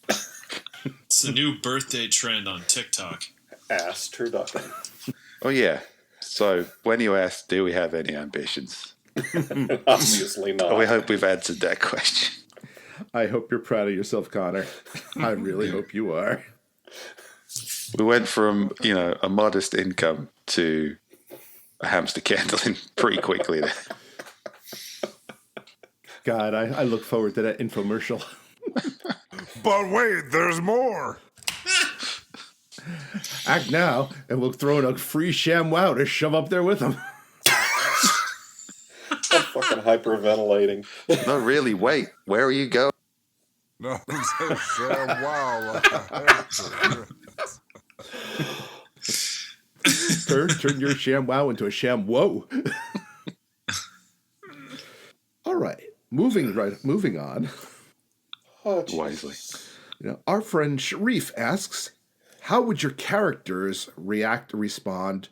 It's the new birthday trend on TikTok. Ass turducken. Oh, yeah. So, when you asked, do we have any ambitions? Obviously not. We hope we've answered that question. I hope you're proud of yourself, Connor. I really hope you are. We went from, a modest income to a hamster candling pretty quickly there. God, I look forward to that infomercial. But wait, there's more. Act now, and we'll throw in a free ShamWow to shove up there with them. I'm fucking hyperventilating. No, really, wait. Where are you going? No, it's a sham. Wow. Like a hamster. Turn your ShamWow into a ShamWow. All right, moving on. Oh, Wisely. Our friend Sharif asks, how would your characters respond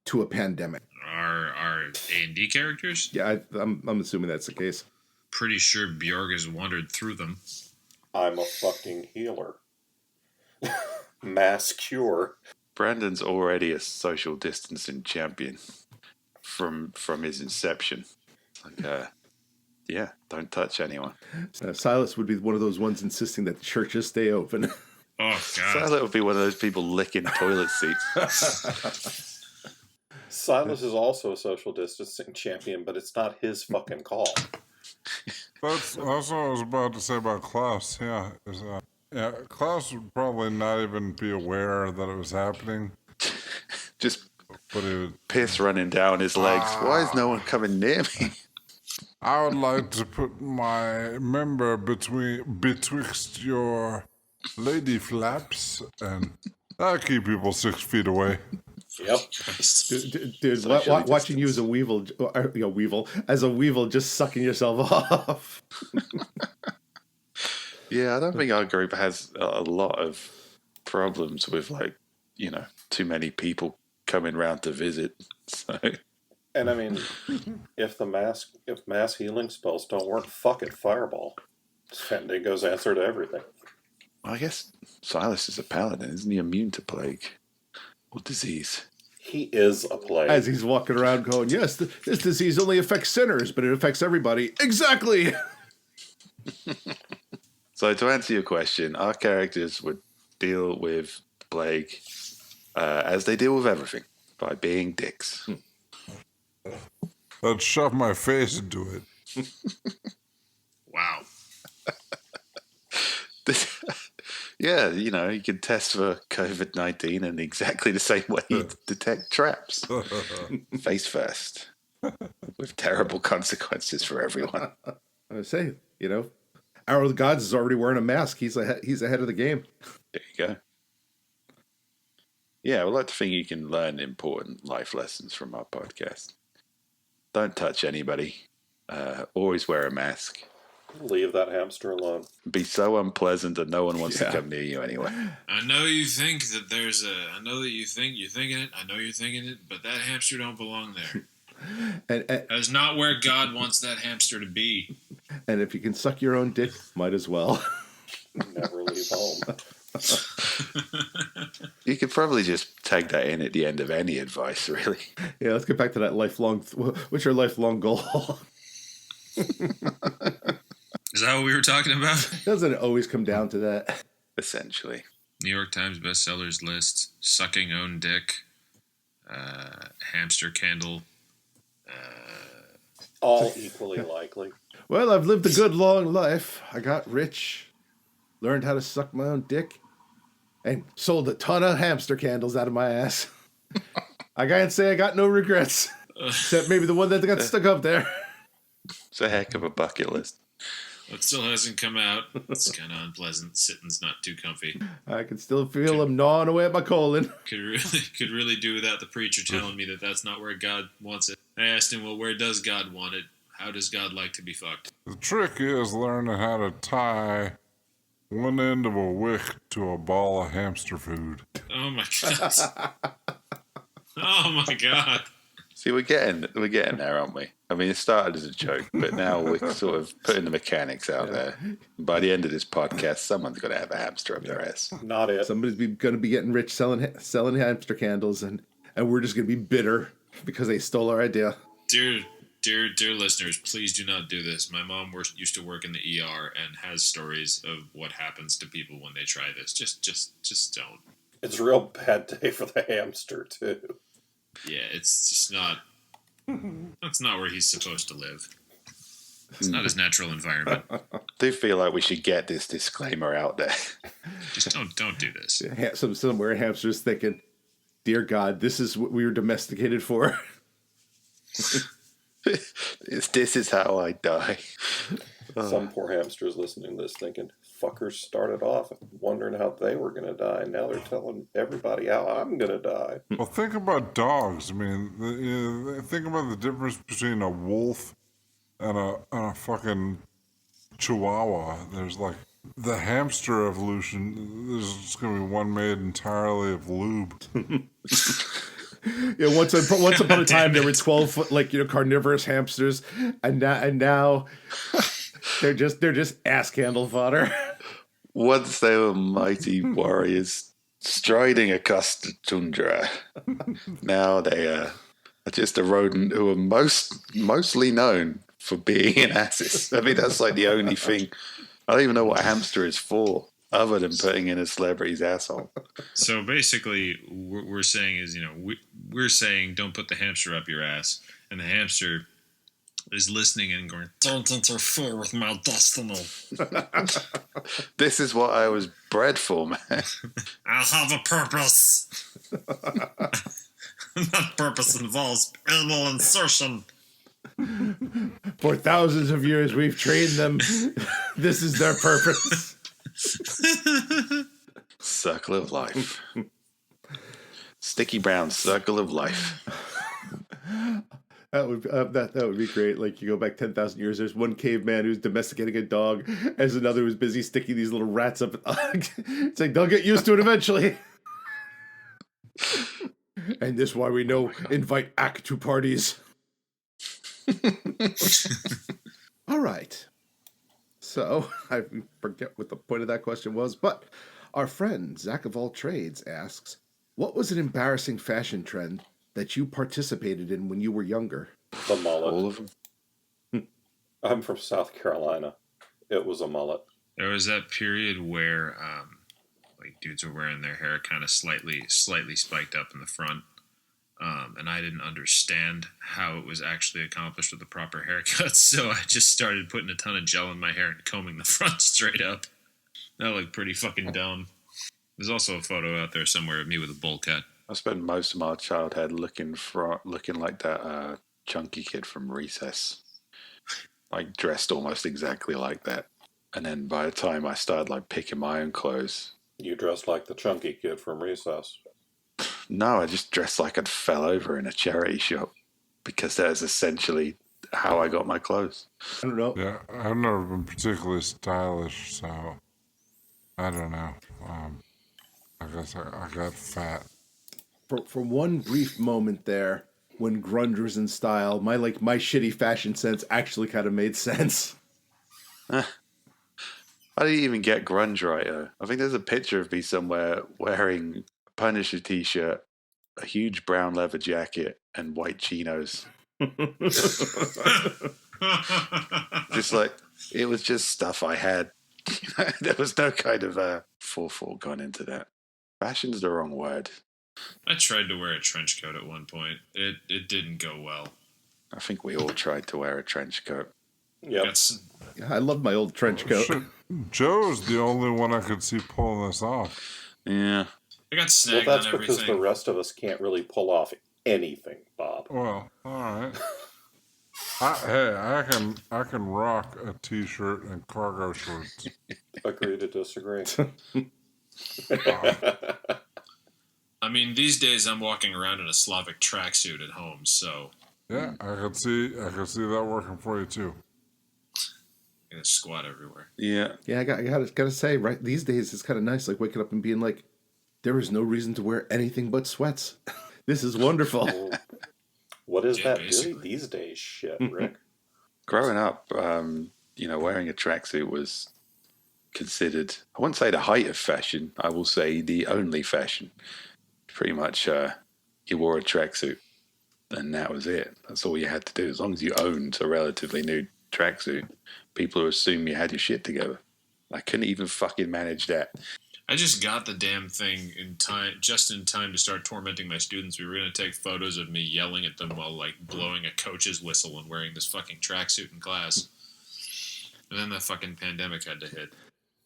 to a pandemic? Our A&D characters? Yeah, I'm assuming that's the case. Pretty sure Bjorg has wandered through them. I'm a fucking healer. Mass cure. Brandon's already a social distancing champion from his inception. It's like, don't touch anyone. Silas would be one of those ones insisting that the churches stay open. Oh, God. Silent would be one of those people licking toilet seats. Silas is also a social distancing champion, but it's not his fucking call. That's what I was about to say about Klaus. Yeah, Klaus would probably not even be aware that it was happening. Just But it would, piss running down his legs. Why is no one coming near me? I would like to put my member betwixt your lady flaps, and I keep people 6 feet away. Yep. Dude, watching you as a weevil, as a weevil, just sucking yourself off. Yeah, I don't think our group has a lot of problems with, too many people coming round to visit. So, And I mean, if mass healing spells don't work, fuck it, fireball. It's Fandango's answer to everything. I guess Silas is a paladin. Isn't he immune to plague or disease? He is a plague. As he's walking around going, yes, this disease only affects sinners, but it affects everybody. Exactly! So to answer your question, our characters would deal with plague as they deal with everything, by being dicks. I'd shove my face into it. Wow. Yeah, you can test for COVID-19 in exactly the same way you detect traps. Face first. With terrible consequences for everyone. I say, Arrow of the Gods is already wearing a mask. He's ahead of the game. There you go. Yeah, I would like to think you can learn important life lessons from our podcast. Don't touch anybody. Always wear a mask. Leave that hamster alone. Be so unpleasant that no one wants to come near you anyway. I know you think that I know that you're thinking it. I know you're thinking it, but that hamster don't belong there. and That is not where God wants that hamster to be. and if you can suck your own dick, might as well. Never leave home. You could probably just tag that in at the end of any advice, really. Yeah, let's get back to that lifelong. What's your lifelong goal? Is that what we were talking about? Doesn't it always come down to that? Essentially. New York Times bestsellers list: sucking own dick, hamster candle. All equally likely. Well, I've lived a good long life. I got rich, learned how to suck my own dick, and sold a ton of hamster candles out of my ass. I can't say I got no regrets, except maybe the one that got stuck up there. It's a heck of a bucket list. It still hasn't come out. It's kind of unpleasant. Sitting's not too comfy. I can still feel them gnawing away at my colon. Could really do without the preacher telling me that that's not where God wants it. I asked him, well, where does God want it? How does God like to be fucked? The trick is learning how to tie one end of a wick to a ball of hamster food. Oh my God. Oh my God. See, we're getting there, aren't we? I mean, it started as a joke, but now we're sort of putting the mechanics out there. By the end of this podcast, someone's going to have a hamster up their ass. Not it. Somebody's going to be getting rich selling hamster candles, and we're just going to be bitter because they stole our idea. Dear listeners, please do not do this. My mom used to work in the ER and has stories of what happens to people when they try this. Just don't. It's a real bad day for the hamster, too. Yeah, it's just not. That's not where he's supposed to live. It's not his natural environment. I do feel like we should get this disclaimer out there. Just don't do this. Somewhere hamsters thinking, "Dear God, this is what we were domesticated for." This is how I die. Some poor hamsters listening to this thinking, fuckers started off wondering how they were going to die. Now they're telling everybody how I'm going to die. Well, think about dogs. I mean, think about the difference between a wolf and a fucking chihuahua. There's like the hamster evolution. There's going to be one made entirely of lube. Yeah, once upon a time there were 12-foot carnivorous hamsters, and now they're just ass candle fodder. Once they were mighty warriors striding across the tundra. Now they are just a rodent who are mostly known for being an asses. I mean, that's like the only thing. I don't even know what a hamster is for, other than putting in a celebrity's asshole. So basically, what we're saying is, we're saying don't put the hamster up your ass, and the hamster is listening and going, don't interfere with my destiny. This is what I was bred for, man. I have a purpose. That purpose involves anal insertion. For thousands of years, we've trained them. This is their purpose. Circle of life. Sticky brown circle of life. That would be great. Like, you go back 10,000 years. There's one caveman who's domesticating a dog. There's another who's busy sticking these little rats up. It's like they'll get used to it eventually. And this is why we know invite act to parties. All right. So I forget what the point of that question was, but our friend Zach of all trades asks, "What was an embarrassing fashion trend that you participated in when you were younger?" The mullet. All of them. I'm from South Carolina. It was a mullet. There was that period where dudes were wearing their hair kind of slightly spiked up in the front. And I didn't understand how it was actually accomplished with the proper haircut, so I just started putting a ton of gel in my hair and combing the front straight up. That looked pretty fucking dumb. There's also a photo out there somewhere of me with a bowl cut. I spent most of my childhood looking like that chunky kid from Recess, like dressed almost exactly like that. And then by the time I started picking my own clothes, You dressed like the chunky kid from Recess. no, I just dressed like I'd fell over in a charity shop because that is essentially how I got my clothes. I don't know. Yeah, I've never been particularly stylish, so I don't know. I guess I got fat. For one brief moment there, when grunge was in style, my shitty fashion sense actually kind of made sense. I didn't even get grunge right, though. I think there's a picture of me somewhere wearing a Punisher t-shirt, a huge brown leather jacket, and white chinos. Just like, it was just stuff I had. There was no kind of forethought gone into that. Fashion's the wrong word. I tried to wear a trench coat at one point. It didn't go well. I think we all tried to wear a trench coat. Yep. Yeah, I love my old trench coat. Shit. Joe's the only one I could see pulling this off. Yeah. I got Well, snagged that's on because everything. the rest of us can't really pull off anything, Bob. Well, all right. I can rock a t-shirt and cargo shorts. Agree to disagree. I mean, these days I'm walking around in a Slavic tracksuit at home, so Yeah, I could see that working for you too. I'm gonna squat everywhere. Yeah. Yeah, I gotta say, right, these days it's kind of nice, like waking up and being like, there is no reason to wear anything but sweats. This is wonderful. What is Yeah, that basically. doing these days? Shit, Rick. Growing up, wearing a tracksuit was considered, I wouldn't say the height of fashion, I will say the only fashion. Pretty much, you wore a tracksuit, and that was it. That's all you had to do. As long as you owned a relatively new tracksuit, people would assume you had your shit together. I couldn't even fucking manage that. I just got the damn thing just in time to start tormenting my students. We were going to take photos of me yelling at them while, like, blowing a coach's whistle and wearing this fucking tracksuit in class. And then the fucking pandemic had to hit.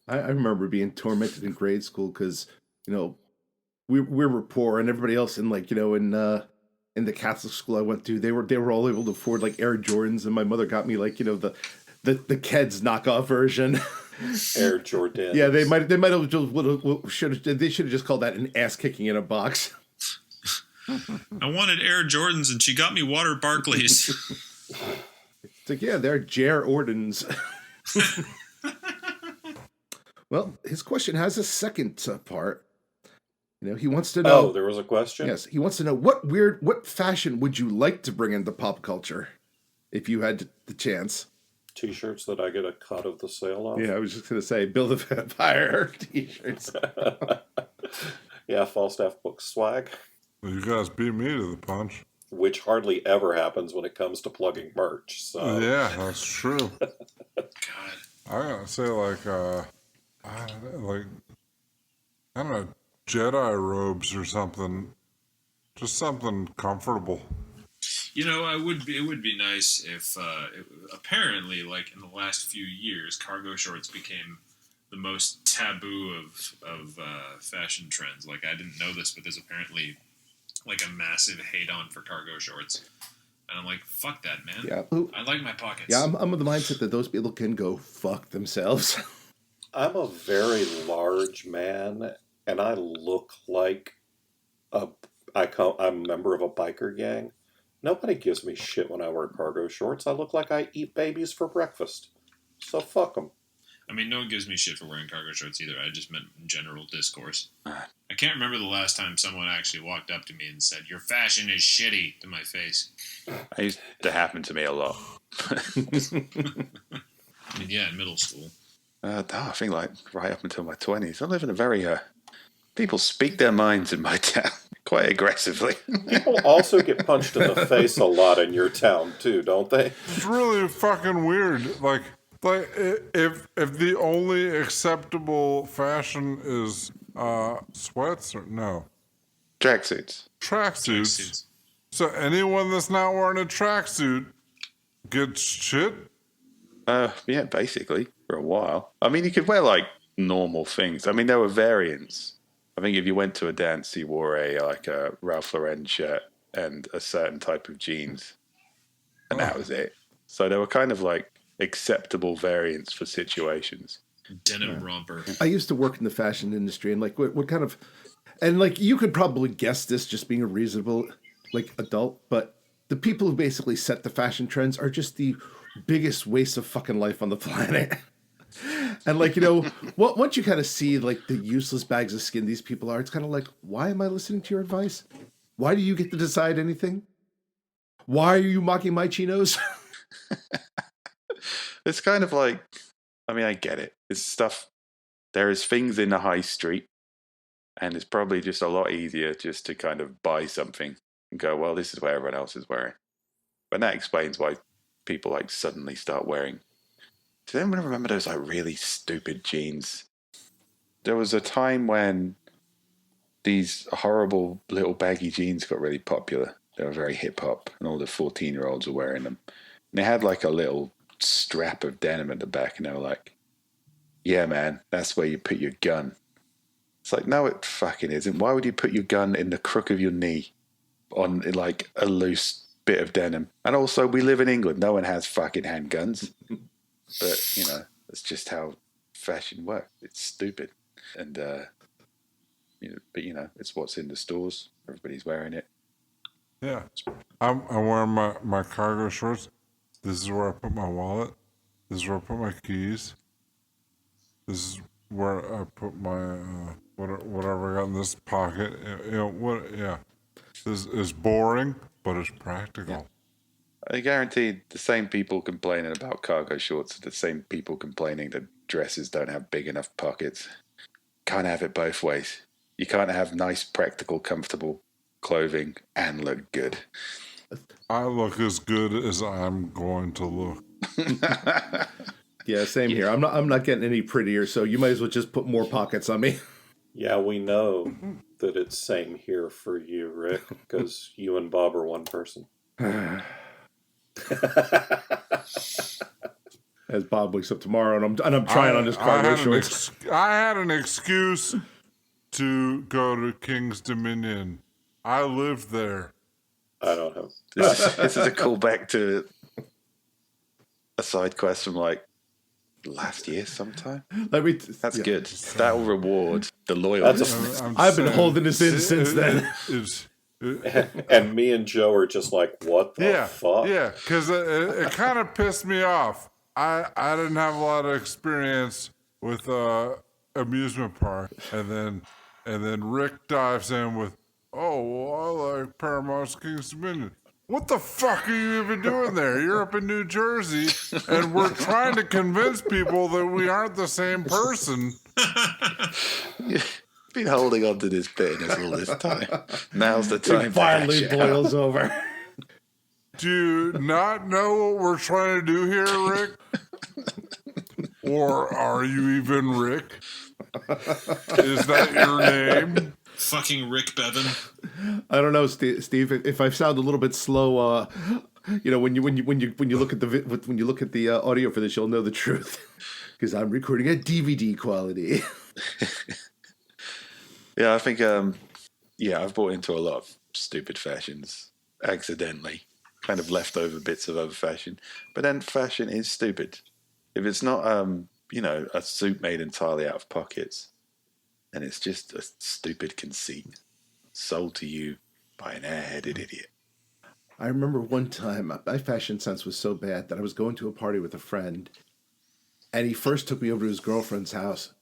I remember being tormented in grade school because, we were poor and everybody else in in the Catholic school I went to, they were all able to afford like Air Jordans, and my mother got me like, the Keds knockoff version. Air Jordan. Yeah, they might have should have just called that an ass kicking in a box. I wanted Air Jordans, and she got me water Barclays. It's like, yeah, they're Jer Ordens. Well, his question has a second part. He wants to know. Oh, there was a question? Yes, he wants to know what fashion would you like to bring into pop culture if you had the chance? T-shirts that I get a cut of the sale of? Yeah, I was just going to say, Bill the Vampire t-shirts. Yeah, Falstaff Book swag, Well, you guys beat me to the punch. which hardly ever happens when it comes to plugging merch. So Yeah, that's true. God. I gotta say, I don't know, Jedi robes or something. Just something comfortable. It would be nice if, apparently, like, in the last few years, cargo shorts became the most taboo of fashion trends. Like, I didn't know this, but there's apparently, like, a massive hate-on for cargo shorts. And I'm like, fuck that, man. Yeah. I like my pockets. Yeah, I'm of the mindset that those people can go fuck themselves. I'm a very large man, and I look like I'm a member of a biker gang. Nobody gives me shit when I wear cargo shorts. I look like I eat babies for breakfast. So fuck them. I mean, no one gives me shit for wearing cargo shorts either. I just meant general discourse. I can't remember the last time someone actually walked up to me and said, "Your fashion is shitty," to my face. It used to happen to me a lot. I mean, yeah, in middle school. I think like right up until my 20s. I live in a very... people speak their minds in my town quite aggressively. People also get punched in the face a lot in your town too, don't they? It's really fucking weird. Like if the only acceptable fashion is sweats or no Tracksuits. tracksuits, so anyone that's not wearing a tracksuit gets shit. Yeah, basically, for a while. I mean, you could wear, like, normal things. I mean, there were variants. I think if you went to a dance, you wore a Ralph Lauren shirt and a certain type of jeans. And that was it. So there were kind of, like, acceptable variants for situations. Denim romper. I used to work in the fashion industry, and like what kind of, and like you could probably guess this just being a reasonable like adult, but the people who basically set the fashion trends are just the biggest waste of fucking life on the planet. And like, once you kind of see like the useless bags of skin these people are, it's kind of like, why am I listening to your advice? Why do you get to decide anything? Why are you mocking my chinos? It's kind of like, I mean, I get it. It's stuff. There is things in the high street, and it's probably just a lot easier just to kind of buy something and go, well, this is what everyone else is wearing. But that explains why people like suddenly start wearing. Does anyone remember those like really stupid jeans? There was a time when these horrible little baggy jeans got really popular. They were very hip hop, and all the 14-year-olds were wearing them. And they had like a little strap of denim at the back, and they were like, yeah, man, that's where you put your gun. It's like, no, it fucking isn't. Why would you put your gun in the crook of your knee on like a loose bit of denim? And also, we live in England. No one has fucking handguns. But, you know, that's just how fashion works. It's stupid. And, but, you know, it's what's in the stores. Everybody's wearing it. Yeah. I'm wearing my cargo shorts. This is where I put my wallet. This is where I put my keys. This is where I put my whatever I got in this pocket. You know what? Yeah, this is boring, but it's practical. I guarantee the same people complaining about cargo shorts are the same people complaining that dresses don't have big enough pockets. Can't have it both ways. You can't have nice, practical, comfortable clothing and look good. I look as good as I'm going to look. Yeah, same here. I'm not getting any prettier, so you might as well just put more pockets on me. Yeah, we know that it's same here for you, Rick, because you and Bob are one person. As Bob wakes up tomorrow, and I'm trying on his cargo shorts. I had an excuse to go to King's Dominion. I lived there. I don't know. This is a callback to a side quest from like last year sometime. That's good. That will reward the loyalty. I've been holding this in since then. And me and Joe are just like, what the fuck? Yeah, because it kind of pissed me off. I didn't have a lot of experience with amusement park, and then Rick dives in with, oh, well, I like Paramount's King's Dominion. What the fuck are you even doing there? You're up in New Jersey, and we're trying to convince people that we aren't the same person. You've been holding on to this bitterness all this time. Now's the time. It finally boils over. Do you not know what we're trying to do here, Rick? Or are you even Rick? Is that your name? Fucking Rick Bevan. I don't know, Steve. If I sound a little bit slow, you know, when you look at the audio for this, you'll know the truth because I'm recording at DVD quality. Yeah, I think I've bought into a lot of stupid fashions accidentally, kind of leftover bits of other fashion. But then fashion is stupid. If it's not a suit made entirely out of pockets, and it's just a stupid conceit sold to you by an airheaded idiot. I remember one time my fashion sense was so bad that I was going to a party with a friend, and he first took me over to his girlfriend's house,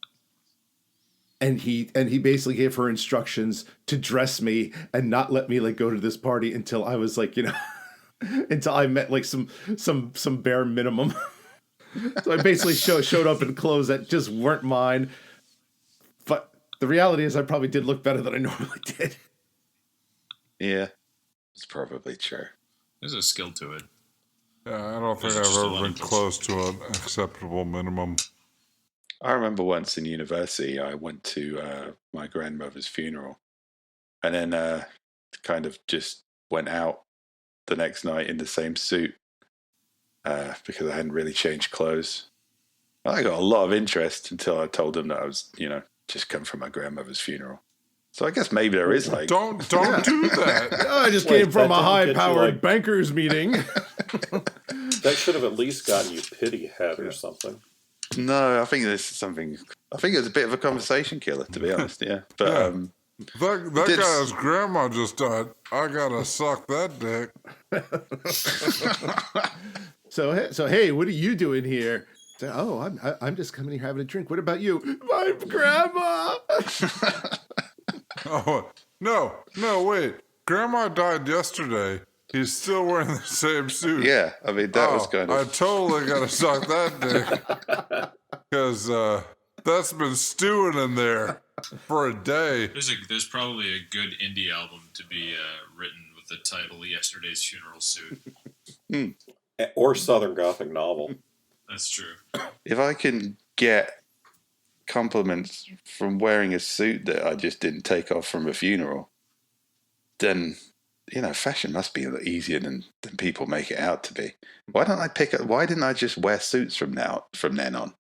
and he basically gave her instructions to dress me and not let me like go to this party until I was like, you know, until I met like some bare minimum. So I basically showed up in clothes that just weren't mine. But the reality is I probably did look better than I normally did. Yeah, it's probably true. There's a skill to it. Yeah, I don't think I've ever been close to an acceptable minimum. I remember once in university, I went to my grandmother's funeral, and then kind of just went out the next night in the same suit because I hadn't really changed clothes. I got a lot of interest until I told them that I was, just come from my grandmother's funeral. So I guess maybe there is like... Don't do that. I just came from a high-powered bankers meeting. That should have at least gotten you pity head or something. No, I think this is something... I think it was a bit of a conversation killer, to be honest, yeah. But that guy's grandma just died. I gotta suck that dick. So hey, what are you doing here? So, I'm just coming here having a drink. What about you? My grandma. Oh no, wait. Grandma died yesterday. he's still wearing the same suit. Yeah, I mean, that was kind I of... totally got to suck that dick. Because that's been stewing in there for a day. There's probably a good indie album to be written with the title "Yesterday's Funeral Suit." Or Southern Gothic novel. That's true. If I can get compliments from wearing a suit that I just didn't take off from a funeral, then, fashion must be a lot easier than people make it out to be. Why didn't I just wear suits from then on?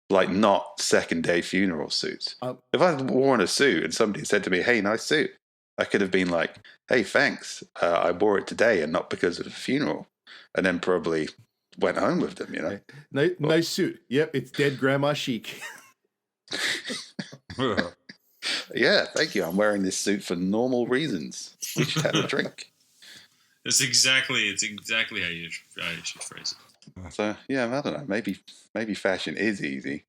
Like, not second day funeral suits. If I'd worn a suit and somebody said to me, "Hey, nice suit," I could have been like, "Hey, thanks. I wore it today and not because of a funeral." And then probably went home with them, Nice suit. Yep, it's dead grandma chic. Yeah, thank you. I'm wearing this suit for normal reasons. We should have a drink. It's exactly how you should phrase it. So, yeah, I don't know. Maybe fashion is easy,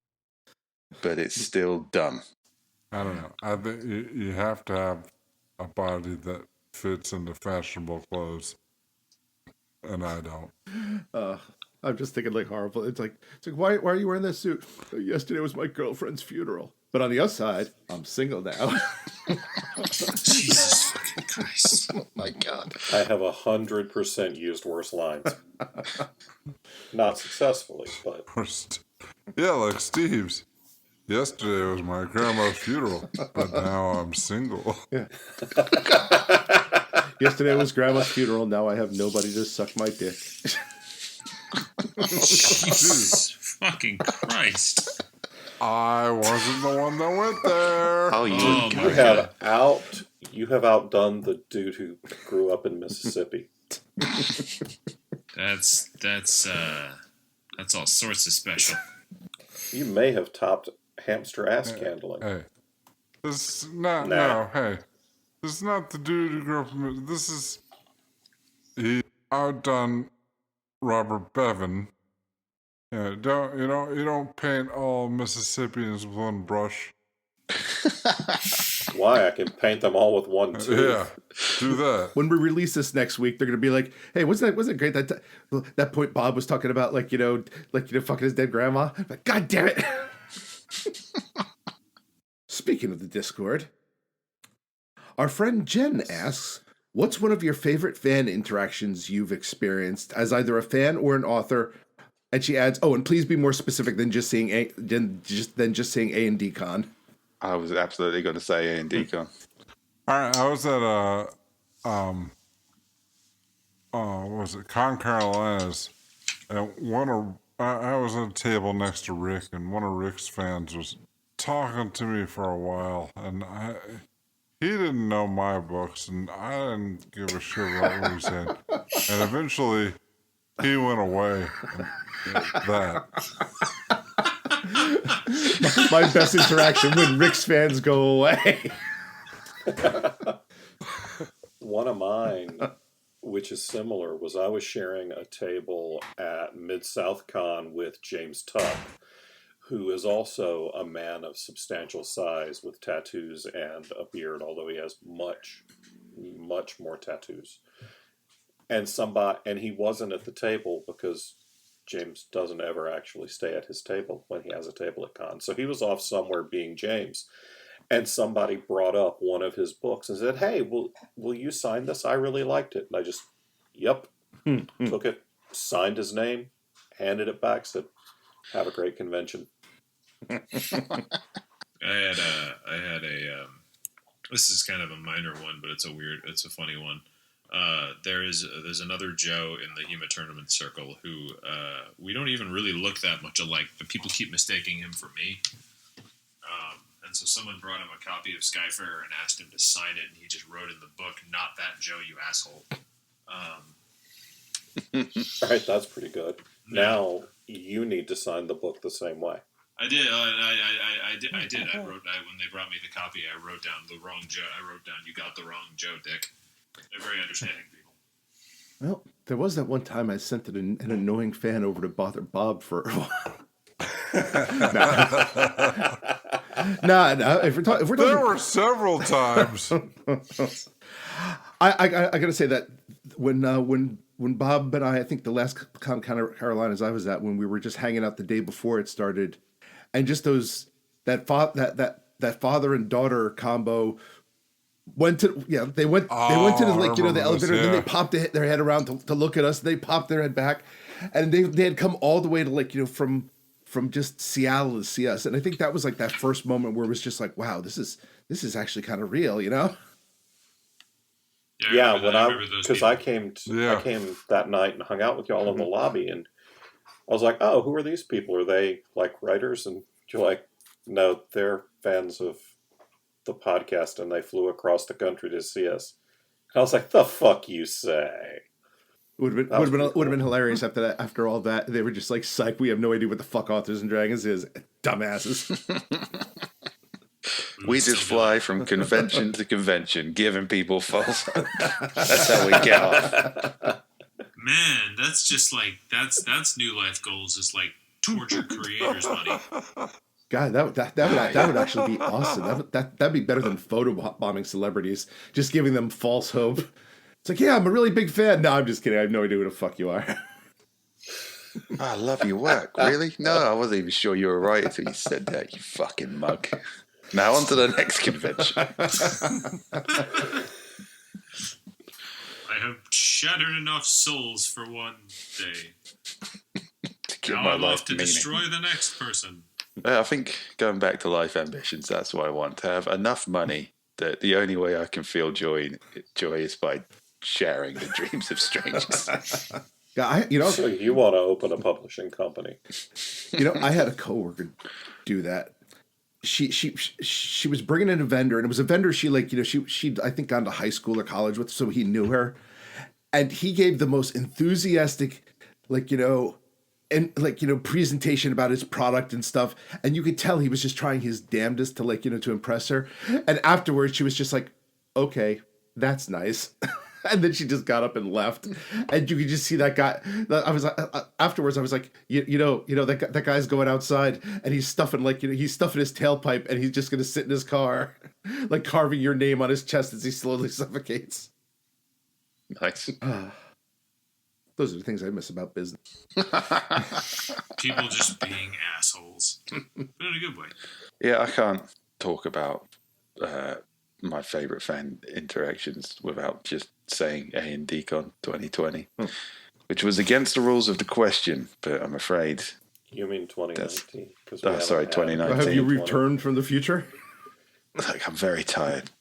but it's still dumb. I don't know. I think you have to have a body that fits into fashionable clothes, and I don't. I'm just thinking like horrible. It's like why are you wearing that suit? Yesterday was my girlfriend's funeral. But on the outside, I'm single now. Jesus fucking Christ! Oh my God! I have 100% used worse lines. Not successfully, but Yeah, like Steve's. Yesterday was my grandma's funeral, but now I'm single. Yeah. Yesterday was grandma's funeral. Now I have nobody to suck my dick. Jesus fucking Christ! I wasn't the one that went there. Oh, you have outdone the dude who grew up in Mississippi. That's all sorts of special. You may have topped Hamster ass candling. Hey, this is not hey, this is not the dude who grew up in. This is he outdone Robert Bevan. Yeah, you don't paint all Mississippians with one brush. Why? I can paint them all with one tooth. Yeah, do that. When we release this next week, they're gonna be like, "Hey, wasn't it great that point Bob was talking about fucking his dead grandma?" Like, God damn it! Speaking of the Discord, our friend Jen asks, "What's one of your favorite fan interactions you've experienced as either a fan or an author?" And she adds, "Oh, and please be more specific than just saying A&D Con." I was absolutely going to say A&D Con. All right, I was at what was it, Con Carolinas, and I was at a table next to Rick, and one of Rick's fans was talking to me for a while, and he didn't know my books, and I didn't give a shit about what he said, and eventually he went away. That. My best interaction when Rick's fans go away. One of mine, which is similar, was I was sharing a table at Mid-South Con with James Tuck, who is also a man of substantial size with tattoos and a beard, although he has much, much more tattoos. And he wasn't at the table because James doesn't ever actually stay at his table when he has a table at con. So he was off somewhere being James. And somebody brought up one of his books and said, "Hey, will you sign this? I really liked it." And I just, took it, signed his name, handed it back, said, "Have a great convention." I had a this is kind of a minor one, but it's a funny one. There's another Joe in the HEMA tournament circle who we don't even really look that much alike, but people keep mistaking him for me. And so someone brought him a copy of Skyfarer and asked him to sign it, and he just wrote in the book, "Not that Joe, you asshole." All right, that's pretty good. Yeah. Now you need to sign the book the same way. I did. I did. When they brought me the copy, I wrote down the wrong Joe. I wrote down, "You got the wrong Joe, Dick." They're very understanding people. Well, there was that one time I sent an annoying fan over to bother Bob for a while. No. If we're talking, there were several times. I gotta say that when Bob and I think the last Carolinas I was at, when we were just hanging out the day before it started, and just that father and daughter combo went to they went to the, like, the elevator, and then they popped their head around to look at us. They popped their head back, and they had come all the way to, like, from just Seattle to see us. And I think that was like that first moment where it was just like, wow, this is actually kind of real, Yeah, I came that night and hung out with y'all in the lobby, and I was like, oh, who are these people? Are they like writers? And you're like, no, they're fans of the podcast, and they flew across the country to see us. And I was like, the fuck you say? Would have been hilarious after all that. They were just like, psych, we have no idea what the fuck Authors and Dragons is. Dumbasses. We just fly from convention to convention, giving people false hope. That's how we get off. Man, that's just like that's New Life Goals, is like torture creators money. God, that would actually be awesome. That'd be better than photobombing celebrities, just giving them false hope. It's like, yeah, I'm a really big fan. No, I'm just kidding. I have no idea who the fuck you are. I love your work. Really? No, I wasn't even sure you were right until you said that, you fucking mug. Now on to the next convention. I have shattered enough souls for one day. To give now my I'm life off to meaning. destroy the next person. I think going back to life ambitions, that's what I want. To have enough money that the only way I can feel joy is by sharing the dreams of strangers. Yeah, so you want to open a publishing company? I had a coworker do that. She was bringing in a vendor, and it was a vendor she she'd I think gone to high school or college with, so he knew her, and he gave the most enthusiastic presentation about his product and stuff, and you could tell he was just trying his damnedest to to impress her. And afterwards she was just like, okay, that's nice. And then she just got up and left, and you could just see that guy. Afterwards, I was like, that guy's going outside, and he's stuffing his tailpipe, and he's just gonna sit in his car, like carving your name on his chest as he slowly suffocates. Nice. Those are the things I miss about business. People just being assholes, but in a good way. Yeah, I can't talk about my favorite fan interactions without just saying A&DCon 2020, which was against the rules of the question, but I'm afraid. You mean 2019? Sorry, 2019. Have you returned from the future? Like, I'm very tired.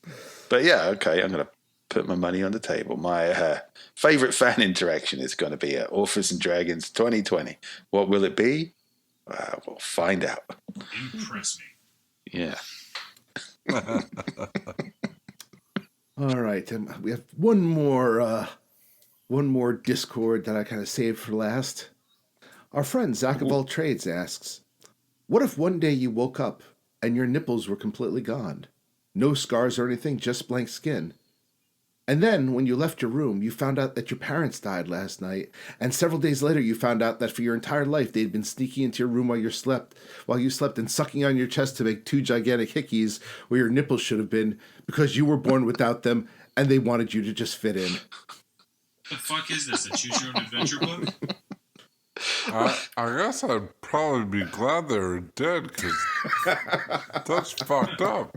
But yeah, okay, I'm going to put my money on the table. My favorite fan interaction is going to be at Authors and Dragons 2020. What will it be? We'll find out. Impress me. Yeah. All right, we have one more Discord that I kind of saved for last. Our friend Zach of All Trades asks, what if one day you woke up and your nipples were completely gone? No scars or anything, just blank skin. And then, when you left your room, you found out that your parents died last night, and several days later you found out that for your entire life they'd been sneaking into your room while you slept, and sucking on your chest to make two gigantic hickeys where your nipples should have been, because you were born without them, and they wanted you to just fit in. The fuck is this, a Choose Your Own Adventure book? I guess I'd probably be glad they were dead, because that's fucked up.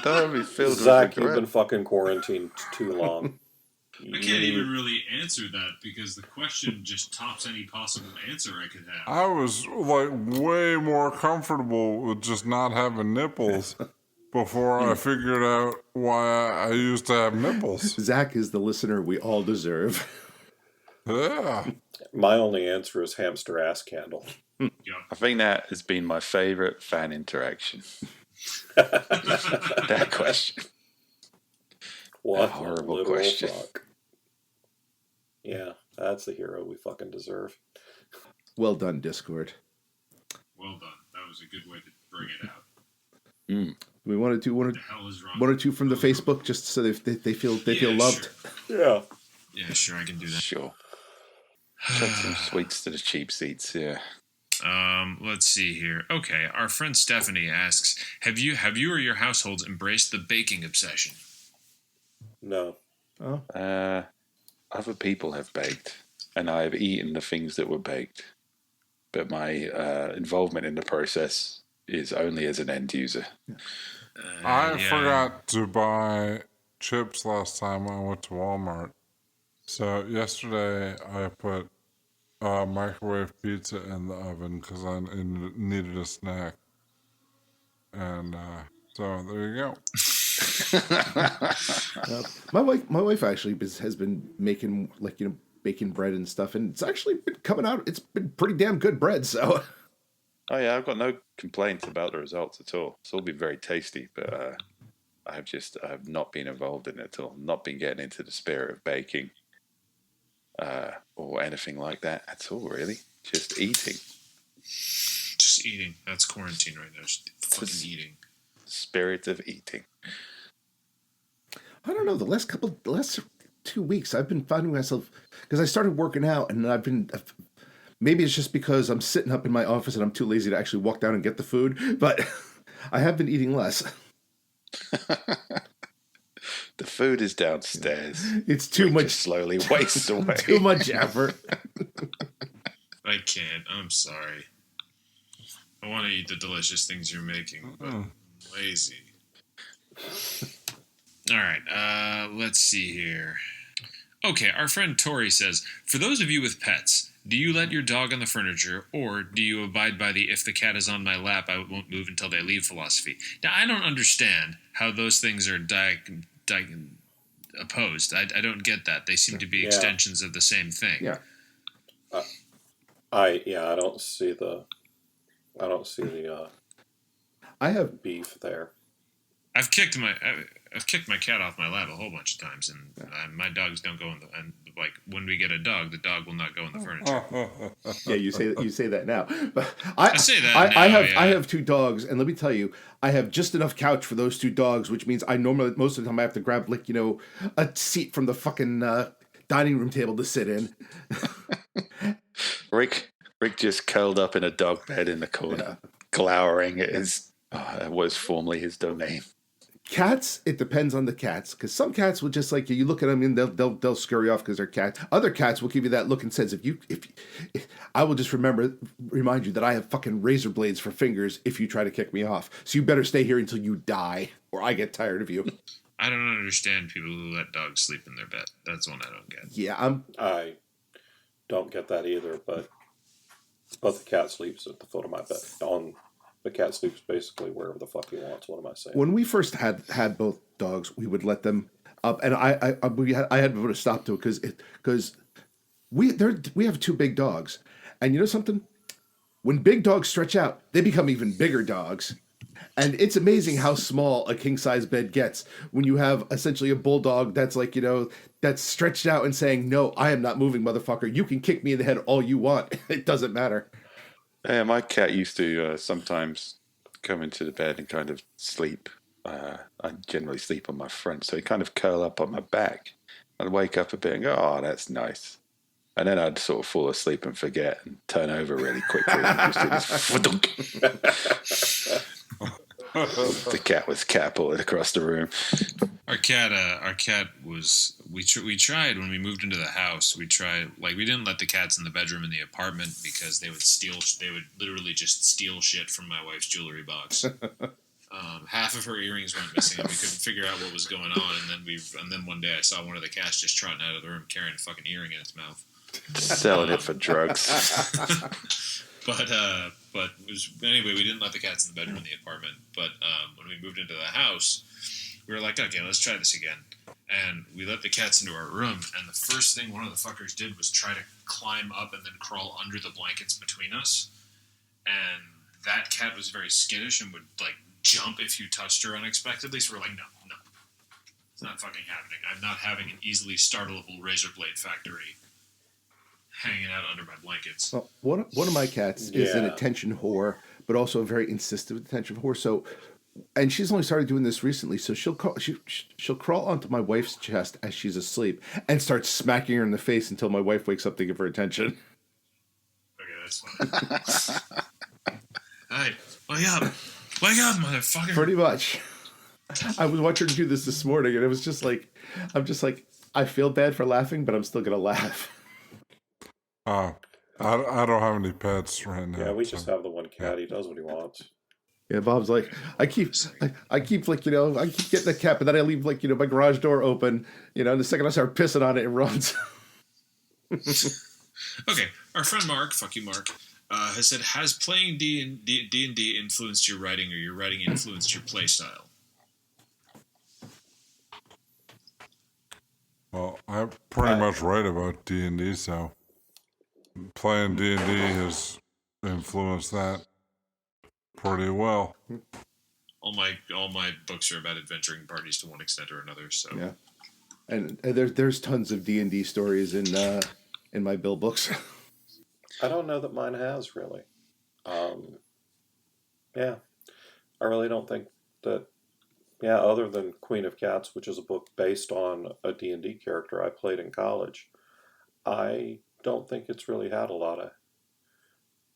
Don't be filled Zach, with you've regret. been fucking quarantined too long. I can't even really answer that because the question just tops any possible answer I could have. I was like way more comfortable with just not having nipples before I figured out why I used to have nipples. Zach is the listener we all deserve. Yeah. My only answer is hamster ass candle. Yep. I think that has been my favorite fan interaction. That question. What a horrible literal question. Fuck. Yeah, that's the hero we fucking deserve. Well done, Discord. Well done. That was a good way to bring it out. We want to do What the hell is wrong? one or two from the Facebook, just so they feel loved. Sure. Yeah. Yeah, sure, I can do that. Sure. Chuck some sweets to the cheap seats, yeah. Let's see here. Okay, our friend Stephanie asks, have you or your households embraced the baking obsession? No. Oh, Other people have baked, and I have eaten the things that were baked, but my involvement in the process is only as an end user. I Yeah. forgot to buy chips last time I went to Walmart. So yesterday I put microwave pizza in the oven because I needed a snack. And so there you go. my wife actually has been making baking bread and stuff, and it's actually been coming out. It's been pretty damn good bread. So Oh yeah, I've got no complaints about the results at all. It's all been very tasty, but I have not been involved in it at all. Not been getting into the spirit of baking or anything like that at all. Really, just eating. Just eating. That's quarantine right now. Just fucking eating. Spirit of eating. I don't know. The last 2 weeks, I've been finding myself because I started working out, and maybe it's just because I'm sitting up in my office and I'm too lazy to actually walk down and get the food, but I have been eating less. The food is downstairs. It's too Rick much. just slowly wastes away. Too much effort. I can't. I'm sorry. I want to eat the delicious things you're making, but I'm lazy. All right, let's see here. Okay, our friend Tori says, for those of you with pets, do you let your dog on the furniture, or do you abide by the if the cat is on my lap, I won't move until they leave philosophy? Now, I don't understand how those things are opposed. I don't get that. They seem to be extensions of the same thing. Yeah. I don't see the I have beef there. I've kicked my cat off my lap a whole bunch of times, and my dogs don't go in the. And like when we get a dog, the dog will not go in the furniture. Yeah, you say that now, but I say that I now, have I have 2 dogs, and let me tell you, I have just enough couch for those 2 dogs, which means I normally most of the time I have to grab a seat from the fucking dining room table to sit in. Rick just curled up in a dog bed in the corner, glowering at his what was formerly his domain. Cats, it depends on the cats, because some cats will just you look at them and they'll scurry off because they're cats. Other cats will give you that look and says, if I will just remind you that I have fucking razor blades for fingers if you try to kick me off. So you better stay here until you die, or I get tired of you. I don't understand people who let dogs sleep in their bed. That's one I don't get. Yeah, I don't get that either, but the cat sleeps at the foot of my bed. The cat sleeps basically wherever the fuck he wants. What am I saying? when we first had both dogs, we would let them up, and I had to put a stop to it because we have 2 big dogs, and you know something? When big dogs stretch out, they become even bigger dogs. And it's amazing how small a king size bed gets when you have essentially a bulldog that's that's stretched out and saying, no, I am not moving, motherfucker. You can kick me in the head all you want. It doesn't matter. Yeah, my cat used to sometimes come into the bed and kind of sleep. I generally sleep on my front, so he'd kind of curl up on my back. I'd wake up a bit and go, oh, that's nice. And then I'd sort of fall asleep and forget and turn over really quickly. And just do this the cat was catapulted across the room. Our cat was. We tried when we moved into the house. We didn't let the cats in the bedroom in the apartment because they would steal. They would literally just steal shit from my wife's jewelry box. Half of her earrings went missing, and we couldn't figure out what was going on. And then one day I saw one of the cats just trotting out of the room carrying a fucking earring in its mouth, Selling it for drugs. But anyway, we didn't let the cats in the bedroom in the apartment. But when we moved into the house, we were like, okay, let's try this again. And we let the cats into our room, and the first thing one of the fuckers did was try to climb up and then crawl under the blankets between us. And that cat was very skittish and would jump if you touched her unexpectedly. So we're like, no, it's not fucking happening. I'm not having an easily startleable razor blade factory hanging out under my blankets. Well, one of my cats is an attention whore, but also a very insistent attention whore. So, and she's only started doing this recently. So she'll crawl onto my wife's chest as she's asleep and start smacking her in the face until my wife wakes up to give her attention. Okay, That's fine. Hey, wake up, motherfucker! Pretty much. I was watching her do this morning, and it was just like, I'm just like, I feel bad for laughing, but I'm still gonna laugh. I don't have any pets right now. Yeah, we just have the one cat. He does what he wants. Yeah, Bob's like, I keep like, I keep getting the cat, but then I leave like, my garage door open, and the second I start pissing on it, it runs. Okay, our friend Mark, fuck you, Mark, has said, has playing D&D influenced your writing, or your writing influenced your play style? Well, I pretty much write about D&D, so playing D&D has influenced that pretty well. All my books are about adventuring parties to one extent or another. So Yeah, and there's tons of D&D stories in my Bill books. I don't know that mine has really. Yeah, I really don't think that. Yeah, other than Queen of Cats, which is a book based on a D&D character I played in college, I don't think it's really had a lot of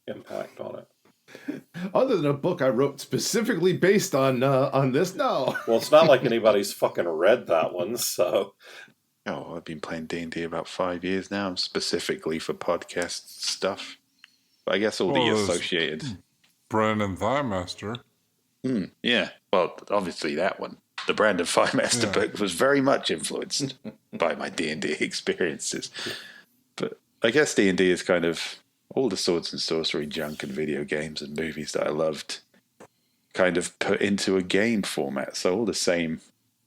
impact on it. Other than a book I wrote specifically based on this, no. Well, it's not like anybody's fucking read that one, so. Oh, I've been playing D&D about 5 years now, specifically for podcast stuff. But I guess all the associated. Brandon Thighmaster. Yeah, well, obviously that one. The Brandon Thighmaster book was very much influenced by my D&D experiences. But I guess D&D is kind of all the swords and sorcery junk and video games and movies that I loved kind of put into a game format. So all the same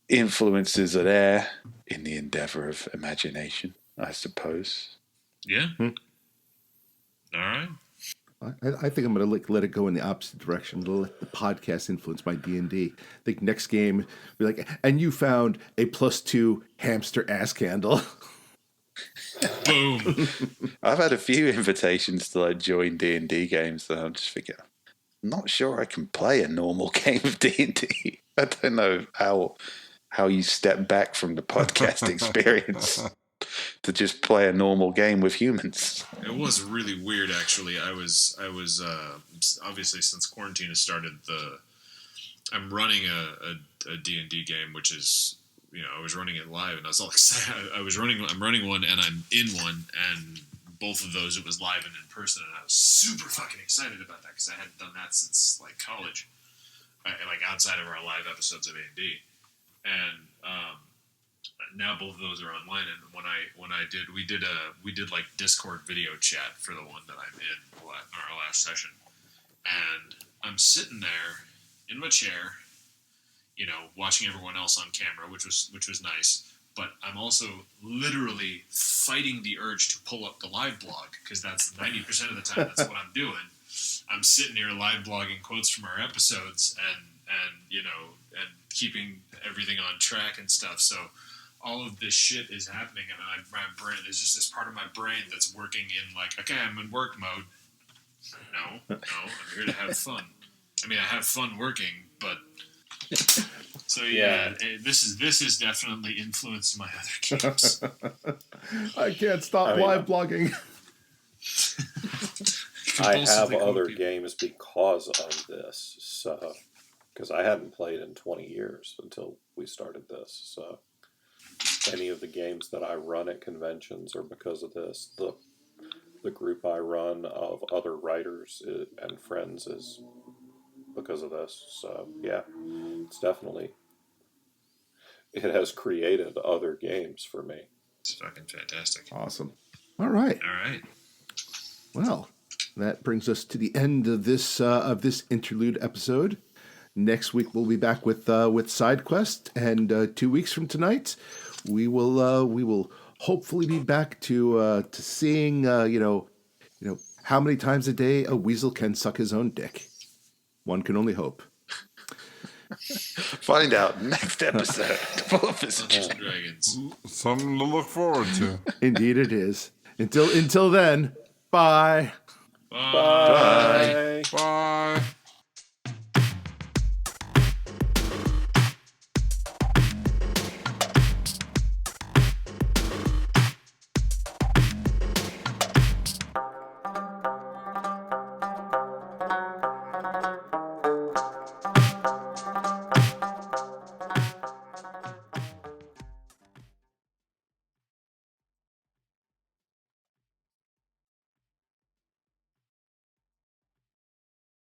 influences are there in the endeavor of imagination, I suppose. Yeah. All right. I think I'm going to let it go in the opposite direction. Let the podcast influence my D&D. I think next game, be like, and you found a +2 hamster ass candle. Boom. I've had a few invitations to join D&D games that I'm just thinking, I'm not sure I can play a normal game of D&D. I don't know how you step back from the podcast experience to just play a normal game with humans. It was really weird, actually. I was obviously, since quarantine has started, I'm running a D&D game, which is, I was running it live, and I was all excited. I'm running one, and I'm in one, and both of those, it was live and in person, and I was super fucking excited about that, because I hadn't done that since, college, outside of our live episodes of A&D. And now both of those are online, and we did Discord video chat for the one that I'm in our last session, and I'm sitting there in my chair, watching everyone else on camera, which was nice, but I'm also literally fighting the urge to pull up the live blog, because that's 90% of the time that's what I'm doing. I'm sitting here live blogging quotes from our episodes and keeping everything on track and stuff. So all of this shit is happening, and my brain, there's just this part of my brain that's working in okay, I'm in work mode. No, I'm here to have fun. I mean, I have fun working, but so yeah, this is definitely influenced my other games. I can't stop live blogging. I have other games because of this, so because I hadn't played in 20 years until we started this, so any of the games that I run at conventions are because of this. The group I run of other writers and friends is because of this. So yeah, it's definitely, it has created other games for me. It's fucking fantastic. Awesome. All right. Well, that brings us to the end of this interlude episode. Next week we'll be back with Side Quest, and 2 weeks from tonight we will hopefully be back to seeing how many times a day a weasel can suck his own dick. One can only hope. Find out next episode. Dungeons and Dragons. Something to look forward to. Indeed it is. Until then, bye. Bye. Bye. Bye.